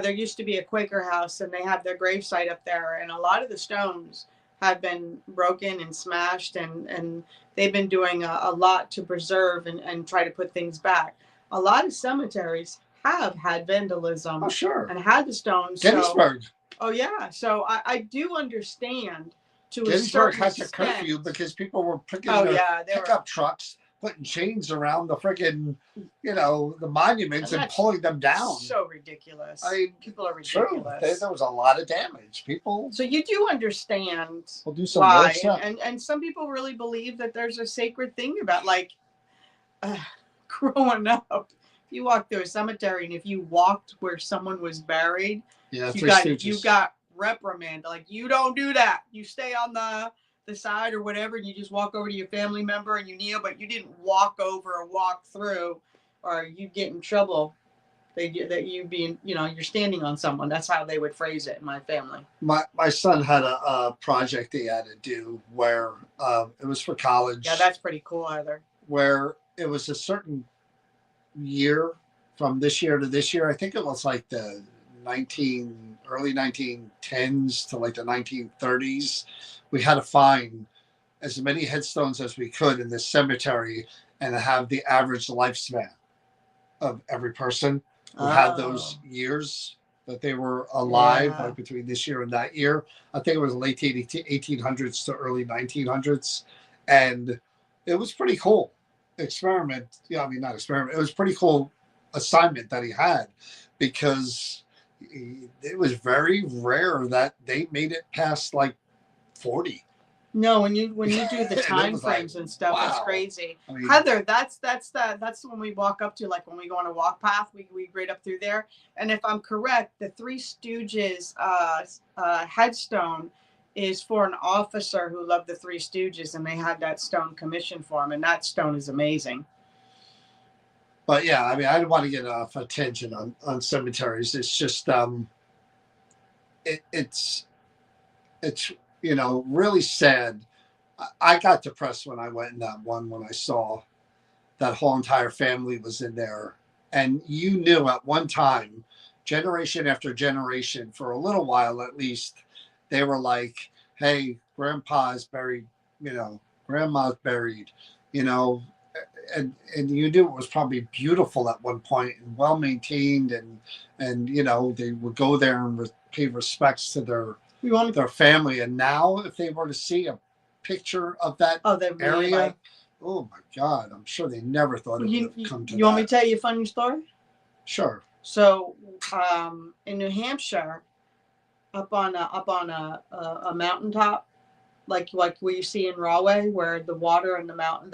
there used to be a Quaker house, and they have their gravesite up there, and a lot of the stones have been broken and smashed, and they've been doing a lot to preserve and try to put things back. A lot of cemeteries have had vandalism. Oh, sure. And had the stones. Gettysburg. Oh, yeah. So I do understand to Gettysburg a certain has extent. a curfew because people were picking their pickup trucks, putting chains around the friggin', the monuments and pulling them down. So ridiculous. People are ridiculous. True. There was a lot of damage. People. So you do understand we'll do some why, stuff. and some people really believe that there's a sacred thing about, like, growing up. You walk through a cemetery, and if you walked where someone was buried, you got reprimanded. Like, you don't do that. You stay on the side or whatever, and you just walk over to your family member and you kneel, but you didn't walk over or walk through, or you get in trouble. that you being, you're standing on someone. That's how they would phrase it in my family. My son had a project he had to do where it was for college. Yeah, that's pretty cool, either. Where it was a certain year from this year to this year. I think it was like the early 1910s to like the 1930s. We had to find as many headstones as we could in this cemetery and have the average lifespan of every person who had those years that they were alive, like between this year and that year. I think it was late 1800s to early 1900s. And it was pretty cool experiment. Yeah, I mean, not experiment. It was pretty cool assignment that he had, because it was very rare that they made it past like 40. No, when you do the time frames and stuff, wow. It's crazy. I mean, Heather, that's when we walk up to, like when we go on a walk path, we grade up through there. And if I'm correct, the Three Stooges headstone is for an officer who loved the Three Stooges, and they had that stone commissioned for him, and that stone is amazing. But yeah, I mean, I don't want to get off a tangent on cemeteries. It's just it's really sad. I got depressed when I went in that one, when I saw that whole entire family was in there. And you knew at one time, generation after generation, for a little while at least, they were like, hey, grandpa's buried, grandma's buried, and you knew it was probably beautiful at one point and well maintained, and they would go there and pay respects to their family. And now if they were to see a picture of that area, oh my God, I'm sure they never thought it would come to that. You want me to tell you a funny story? Sure. So in New Hampshire, up on a mountaintop, like where you see in Rahway, where the water and the mountain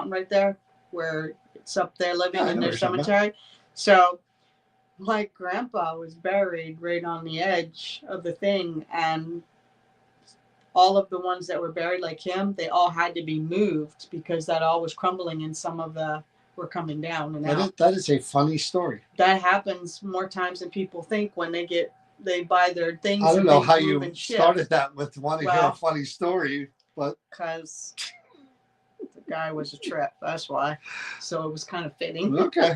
right there, where it's up there living in their cemetery. So my grandpa was buried right on the edge of the thing, and all of the ones that were buried like him, they all had to be moved because that all was crumbling, and some of the were coming down and out. That is a funny story. That happens more times than people think when they buy their things. I don't know how you started that with wanting to hear a funny story, but because the guy was a trip, that's why. So it was kind of fitting. Okay.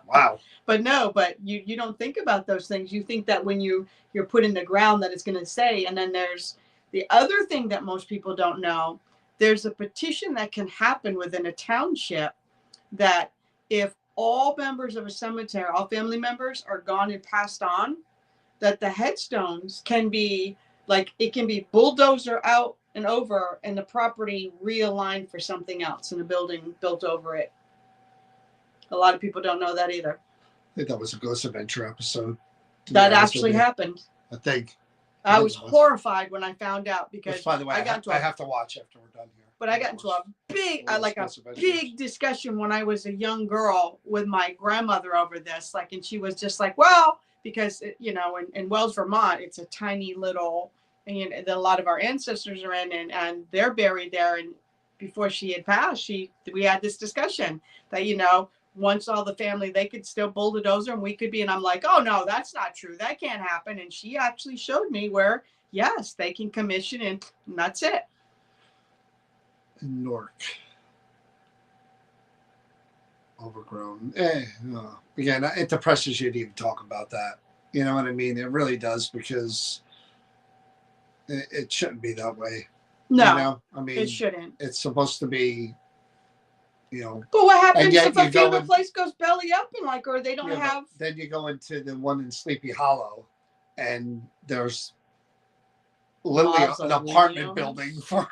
Wow. But no, you don't think about those things. You think that when you're put in the ground that it's going to say. And then there's the other thing that most people don't know. There's a petition that can happen within a township that if all members of a cemetery, all family members are gone and passed on, that the headstones can be it can be bulldozer out and over, and the property realigned for something else and a building built over it. A lot of people don't know that either. I think that was a Ghost Adventure episode. That actually happened. I think. I was horrified when I found out, because which, by the way, I have to watch after we're done here. But I got into a big discussion when I was a young girl with my grandmother over this. And she was just like, well, because, in Wells, Vermont, it's a tiny little, and a lot of our ancestors are in, and they're buried there. And before she had passed, we had this discussion that, once all the family, they could still bulldozer and we could be, and I'm like, oh no, that's not true. That can't happen. And she actually showed me where, yes, they can commission, and that's it. In Newark. Overgrown. Again, it depresses you to even talk about that. You know what I mean? It really does, because it shouldn't be that way. No, I mean, it shouldn't. It's supposed to be, But what happens if a funeral place goes belly up and or they don't have? Then you go into the one in Sleepy Hollow, and there's literally an apartment building for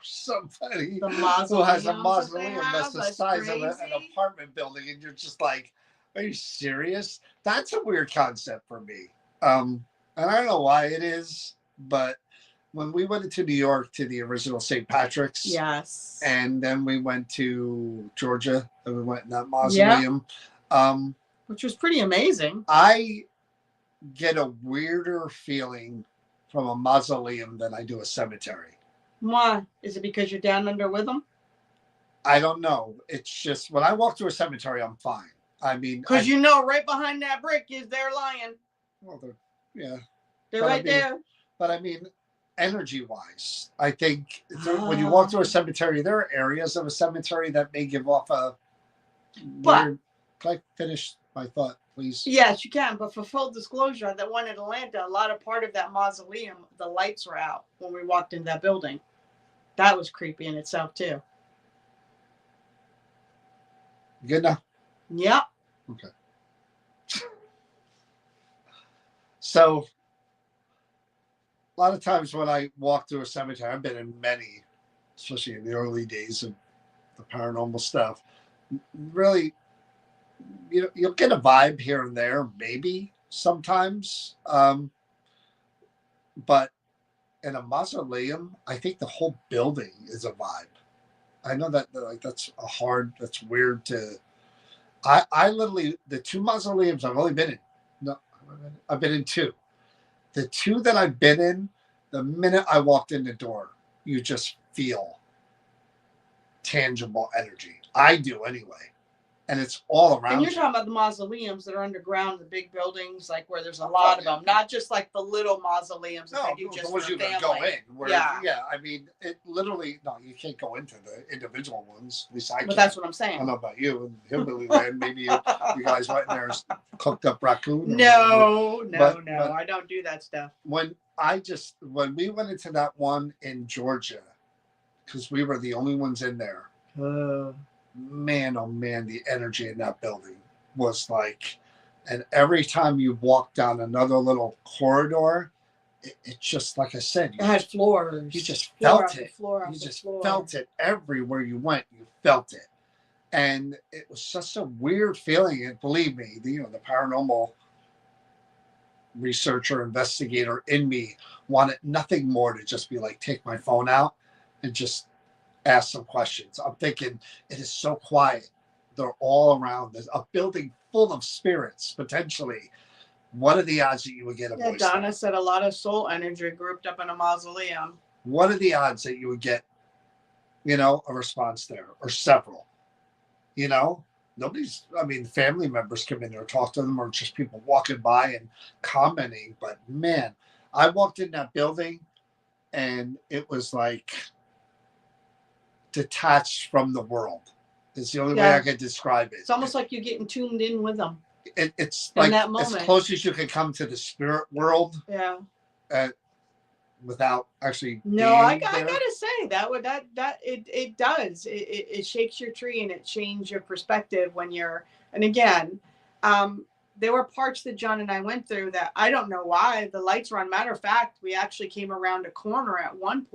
somebody who has a mausoleum that's the size of an apartment building, and you're just like, are you serious? That's a weird concept for me. And I don't know why it is, but when we went into New York to the original St. Patrick's, yes, and then we went to Georgia, and we went in that mausoleum, which was pretty amazing. I get a weirder feeling from a mausoleum than I do a cemetery. Why? Is it because you're down under with them? I don't know. It's just when I walk through a cemetery, I'm fine. I mean, because you know, right behind that brick is their lion. Well, they're but right there. But I mean, energy-wise, I think when you walk through a cemetery, there are areas of a cemetery that may give off a weird. Can I finish my thought, please? Yes, you can. But for full disclosure, that one in Atlanta, a lot of part of that mausoleum, the lights were out when we walked into that building. That was creepy in itself too. Good now. Yep. Okay. So, a lot of times when I walk through a cemetery, I've been in many, especially in the early days of the paranormal stuff. Really, you'll get a vibe here and there, maybe sometimes. But in a mausoleum, I think the whole building is a vibe. I know that that's weird to. I literally, the 2 mausoleums I've only been in. No, I've been in 2. The 2 that I've been in, the minute I walked in the door, you just feel tangible energy. I do anyway. And it's all around. And you're talking about the mausoleums that are underground, the big buildings, like where there's a lot of them, not just like the little mausoleums that they do just for you family. Go in. Where, yeah. I mean, it literally, no, you can't go into the individual ones. At least I can't. But that's what I'm saying. I don't know about you and Hillbilly Land. Maybe you guys went in there and cooked up raccoon. No, I don't do that stuff. When we went into that one in Georgia, because we were the only ones in there. Man, oh man, the energy in that building was like, and every time you walk down another little corridor, it just, like I said, it had floors. You just felt it. You just felt it everywhere you went. You felt it, and it was such a weird feeling. And believe me, the paranormal researcher, investigator in me wanted nothing more to just be like, take my phone out and just ask some questions. I'm thinking, it is so quiet. They're all around. There's a building full of spirits, potentially. What are the odds that you would get a voice? Donna said a lot of soul energy grouped up in a mausoleum. What are the odds that you would get, a response there, or several? Family members come in there, talk to them, or just people walking by and commenting. But man, I walked in that building and it was like detached from the world. It's the only way I can describe it. It's almost like you're getting tuned in with them. It's like that moment, as close as you can come to the spirit world. Yeah. Without actually. No, I gotta say it does. It shakes your tree and it changes your perspective when you're. And again, there were parts that John and I went through that I don't know why the lights were on. Matter of fact, we actually came around a corner at one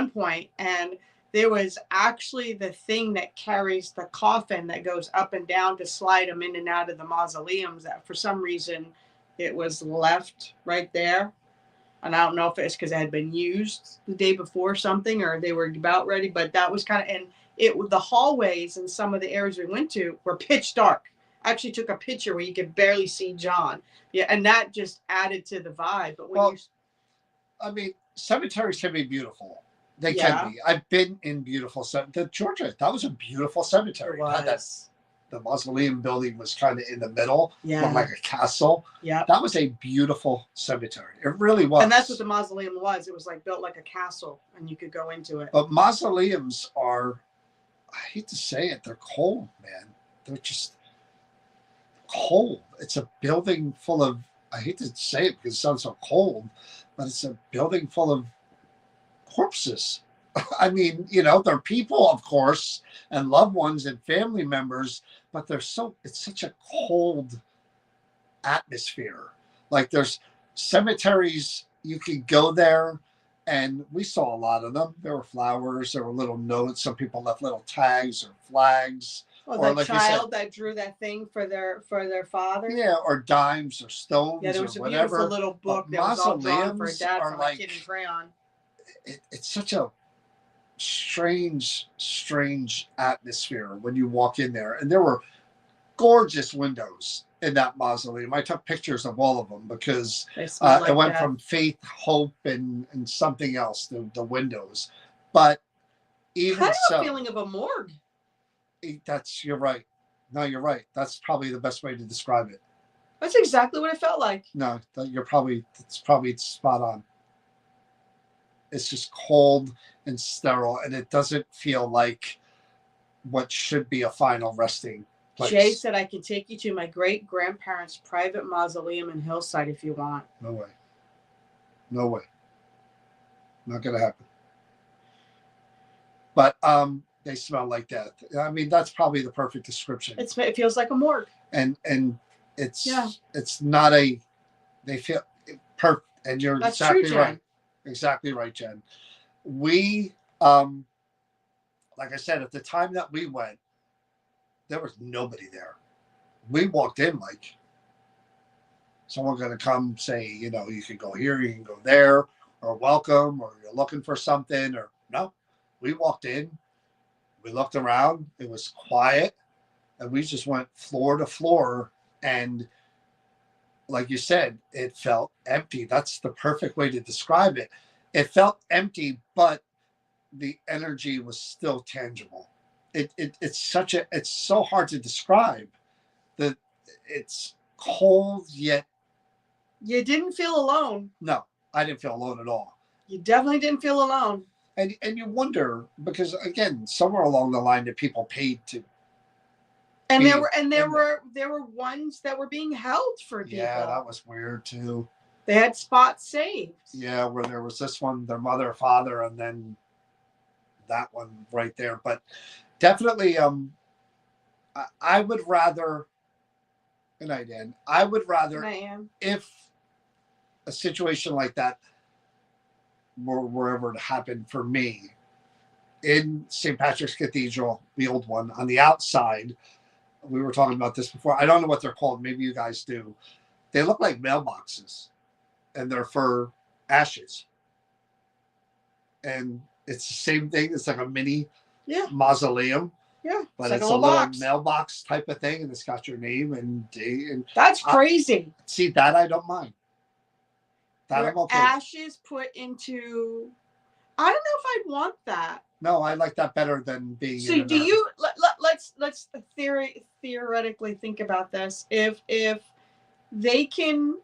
point, and there was actually the thing that carries the coffin that goes up and down to slide them in and out of the mausoleums, that for some reason it was left right there. And I don't know if it's because it had been used the day before or something, or they were about ready, but that was kind of, and the hallways in some of the areas we went to were pitch dark. I actually took a picture where you could barely see John. Yeah. And that just added to the vibe. But cemeteries can be beautiful. They can be. I've been in beautiful cemeteries. Georgia, that was a beautiful cemetery. It was. The mausoleum building was kind of in the middle, looked like a castle. Yeah, that was a beautiful cemetery. It really was. And that's what the mausoleum was. It was like built like a castle, and you could go into it. But mausoleums are, I hate to say it, they're cold, man. They're just cold. It's a building full of, I hate to say it because it sounds so cold, but it's a building full of corpses. I mean, they're people, of course, and loved ones and family members, but it's such a cold atmosphere. Like, there's cemeteries, you could go there, and we saw a lot of them. There were flowers, there were little notes. Some people left little tags or flags. Oh, that like child that drew that thing for their father? Yeah, or dimes or stones. Yeah, there was or a whatever. Beautiful little book that was all drawn for a dad from a kid in crayon. It's such a strange atmosphere when you walk in there, and there were gorgeous windows in that mausoleum. I took pictures of all of them because it went from faith, hope, and something else, the windows. But even kind of a feeling of a morgue. You're right. No, you're right. That's probably the best way to describe it. That's exactly what it felt like. No, it's probably spot on. It's just cold and sterile, and it doesn't feel like what should be a final resting place. Jay said I can take you to my great grandparents' private mausoleum in Hillside if you want. No way. No way. Not gonna happen. But they smell like death. I mean, that's probably the perfect description. It feels like a morgue. And it's not a. They feel perfect, and you're That's exactly true, right. Exactly right, Jen. We like I said, at the time that we went, there was nobody there. We walked in like someone going to come say, you know, you can go here, you can go there, or welcome, or you're looking for something, or no. We walked in, we looked around, it was quiet, and we just went floor to floor. And like you said, it felt empty. That's the perfect way to describe it. It felt empty, but the energy was still tangible. It's so hard to describe. That it's cold yet. You didn't feel alone. No, I didn't feel alone at all. You definitely didn't feel alone. And you wonder, because again, somewhere along the line that people paid to. And there were ones that were being held for people. Yeah, that was weird too. They had spots saved. Yeah, where there was this one, their mother, father, and then that one right there. But definitely, I would rather. Good night, Dan. I would rather, if a situation like that were ever to happen for me in St. Patrick's Cathedral, the old one, on the outside. We were talking about this before. I don't know what they're called. Maybe you guys do. They look like mailboxes, and they're for ashes. And it's the same thing. It's like a mini mausoleum. Yeah, but it's a little mailbox type of thing, and it's got your name and date. And that's crazy. See, that I don't mind. That I'm okay. Ashes put into. I don't know if I'd want that. No, I like that better than being. So do you? Let's theoretically think about this. If they can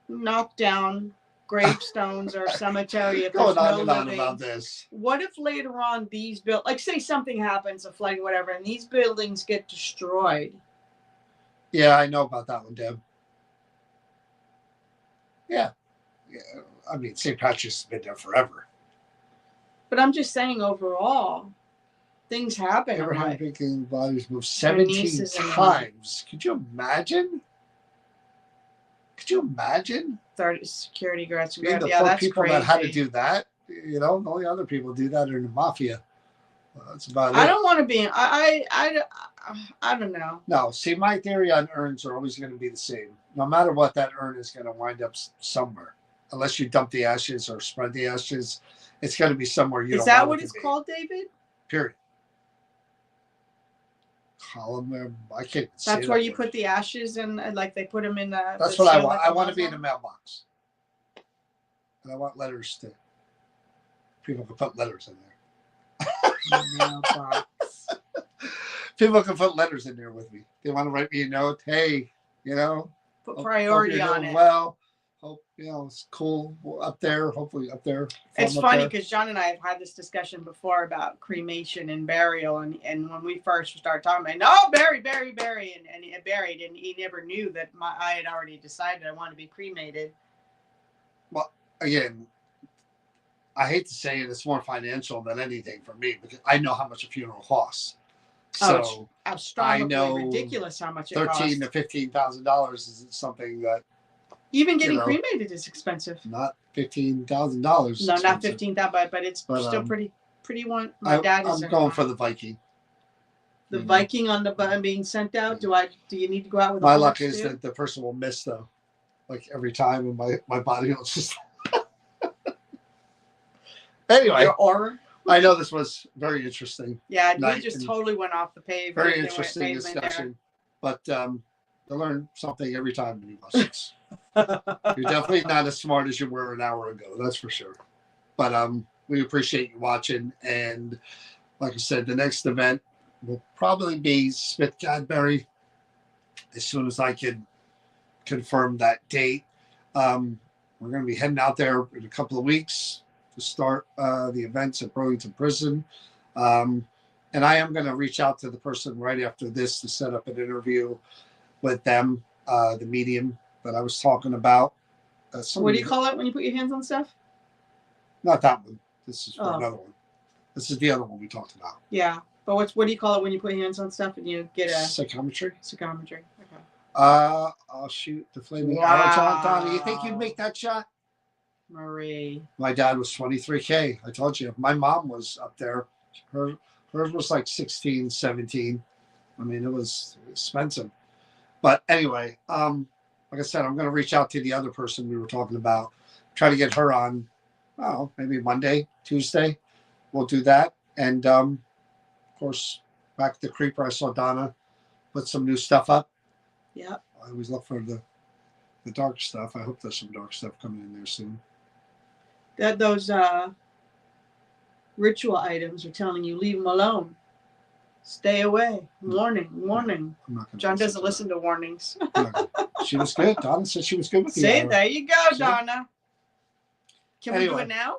knock down gravestones or cemetery, if there's no living, about this. What if later on these like say something happens, a flooding, whatever, and these buildings get destroyed? Yeah, I know about that one, Deb. Yeah. I mean, St. Patrick's has been there forever. But I'm just saying, overall, things happen. Abraham Lincoln bodies moved 17 times. Could you imagine? Could you imagine? 30 security guards. Yeah, that's people crazy. That had to do that. You know, the only other people do that are in the mafia. Well, that's about it. I don't want to be. I don't know. No, see, my theory on urns are always going to be the same. No matter what, that urn is going to wind up somewhere, unless you dump the ashes or spread the ashes. It's going to be somewhere you. Is don't that what it's called, David? Period. Column. I can't. That's where you put the ashes and like they put them in the. That's what I want. I want to be in a mailbox, and I want letters to. People can put letters in there. Mailbox. People can put letters in there with me. They want to write me a note. Hey, you know. Put priority on it. Well. Hope it's cool up there. Hopefully up there. It's funny because John and I have had this discussion before about cremation and burial, and when we first started talking about, no, bury, and buried, and he never knew that I had already decided I wanted to be cremated. Well, again, I hate to say it, it's more financial than anything for me because I know how much a funeral costs. So I know ridiculous how much it costs. $13,000 to $15,000 is something that. Even getting cremated is expensive. Not $15,000. No, not $15,000, but it's still pretty one. My dad is. I'm going for the Viking. The Viking on the being sent out. Do you need to go out with? My luck is that the person will miss though, like every time, and my body will just. Anyway, your aura. I know this was very interesting. Yeah, we just totally went off the pavement. Very interesting discussion, but I learn something every time when you watch this. You're definitely not as smart as you were an hour ago, that's for sure. But we appreciate you watching, and like I said, the next event will probably be Smith Cadbury as soon as I can confirm that date. We're going to be heading out there in a couple of weeks to start the events at Burlington Prison. And I am going to reach out to the person right after this to set up an interview with them, the medium that I was talking about. What do you call it when you put your hands on stuff? Not that one. This is for another one. This is the other one we talked about. Yeah. But what do you call it when you put your hands on stuff and you get a... Psychometry. Psychometry. Okay. I'll shoot the flaming arrows on Donna. You think you'd make that shot? Marie. My dad was 23K. I told you. My mom was up there. Hers was like 16, 17. I mean, it was expensive. But anyway, like I said, I'm going to reach out to the other person we were talking about. Try to get her on, maybe Monday, Tuesday. We'll do that. And, of course, back at the Creeper, I saw Donna put some new stuff up. Yep. I always look for the dark stuff. I hope there's some dark stuff coming in there soon. Those ritual items are telling you, leave them alone. Stay away. Warning, warning. John doesn't listen to warnings. She was good. Donna said she was good with you. See, there you go, Donna. Can we do it now?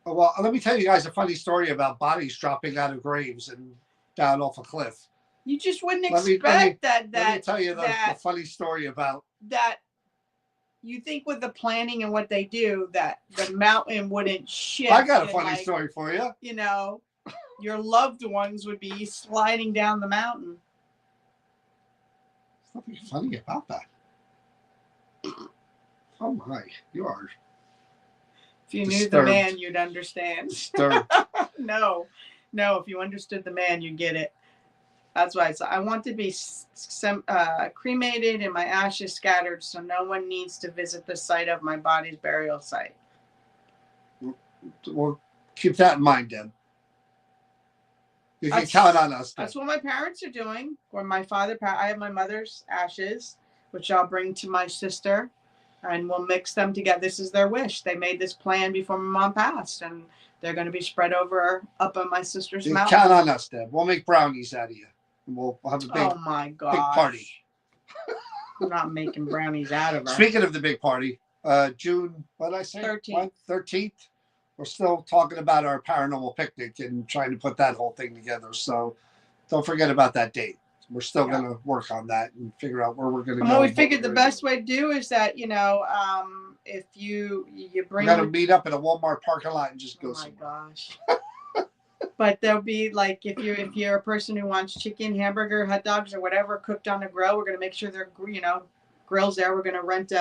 Well, let me tell you guys a funny story about bodies dropping out of graves and down off a cliff. You just wouldn't expect that. Let me tell you the funny story about that. You think with the planning and what they do, that the mountain wouldn't shift. I got a funny story for you. You know, your loved ones would be sliding down the mountain. There's nothing funny about that. Oh my, you are. If you knew the man, you'd understand. No, if you understood the man, you'd get it. That's why I want to be cremated and my ashes scattered so no one needs to visit the site of my body's burial site. Well, keep that in mind, Deb. You can count on us. Deb. That's what my parents are doing. Or my father, I have my mother's ashes, which I'll bring to my sister, and we'll mix them together. This is their wish. They made this plan before my mom passed, and they're going to be spread over up on my sister's mountain. Count on us, Deb. We'll make brownies out of you. We'll have a big, big party. I'm not making brownies out of her. Speaking of the big party, June, what did I say? 13th. We're still talking about our paranormal picnic and trying to put that whole thing together. So don't forget about that date. We're still going to work on that and figure out where we're going to go. Well, we figured the best way to do is that, if you bring... We're going to meet up in a Walmart parking lot and just go somewhere. Oh, my gosh. But there'll be like, if you're a person who wants chicken, hamburger, hot dogs, or whatever cooked on the grill, we're going to make sure they're, grills there. We're going to rent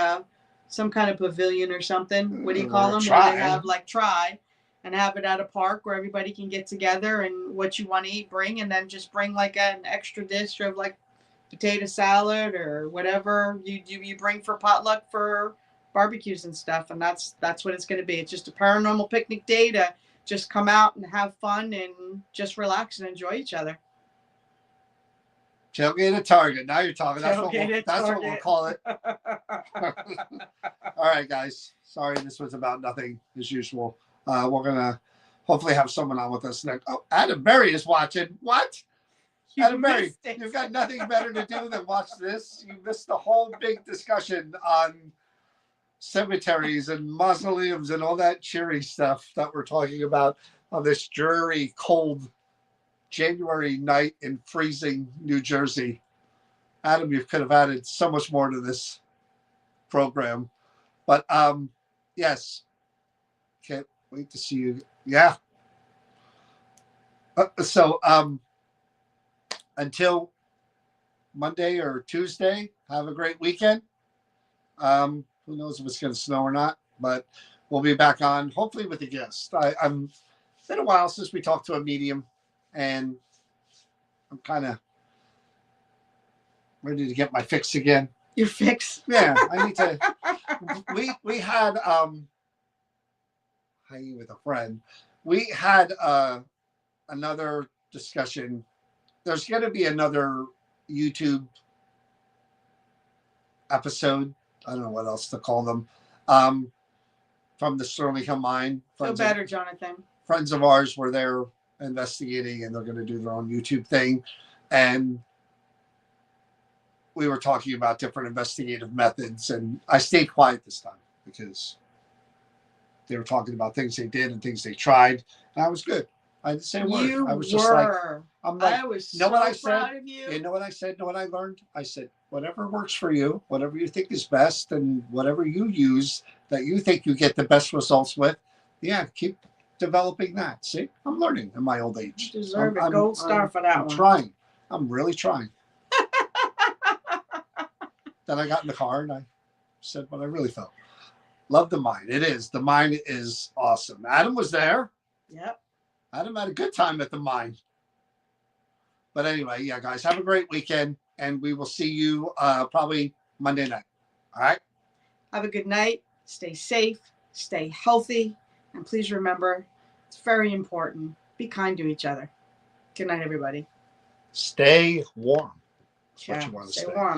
some kind of pavilion or something. What do you call them? Where they have and have it at a park where everybody can get together and what you want to eat, bring, and then just bring like an extra dish of like potato salad or whatever you bring for potluck for barbecues and stuff. And that's what it's going to be. It's just a paranormal picnic day to just come out and have fun and just relax and enjoy each other. Tailgate at Target. Now you're talking. That's what we'll call it. All right, guys. Sorry, this was about nothing as usual. We're going to hopefully have someone on with us next. Oh, Adam Berry is watching. What? Adam Berry, you've got nothing better to do than watch this. You missed the whole big discussion on cemeteries and mausoleums and all that cheery stuff that we're talking about on this dreary, cold January night in freezing New Jersey. Adam, you could have added so much more to this program. But yes, can't wait to see you. Yeah. So until Monday or Tuesday, have a great weekend. Who knows if it's going to snow or not, but we'll be back on, hopefully with a guest. It's been a while since we talked to a medium, and I'm kind of ready to get my fix again. Your fix? Yeah, I need to. We had with a friend. We had another discussion. There's going to be another YouTube episode. I don't know what else to call them. From the Sterling Hill Mine. Feel better, Jonathan. Friends of ours were there investigating, and they're going to do their own YouTube thing. And we were talking about different investigative methods, and I stayed quiet this time because they were talking about things they did and things they tried, and I was good. I didn't say a word. I was just like, I'm like, I was know what I proud said? of you. You know what I said? Know what I learned? I said, whatever works for you, whatever you think is best, and whatever you use that you think you get the best results with, yeah, keep developing that. See, I'm learning in my old age. You deserve a gold star for that I'm one. trying. I'm really trying. Then I got in the car and I said what I really felt. Love the mind. It is. The mind is awesome. Adam was there. Yep. Adam had a good time at the mine. But anyway, yeah, guys, have a great weekend, and we will see you probably Monday night. All right? Have a good night. Stay safe. Stay healthy. And please remember, it's very important. Be kind to each other. Good night, everybody. Stay warm. That's Yeah, what you want to stay say. warm.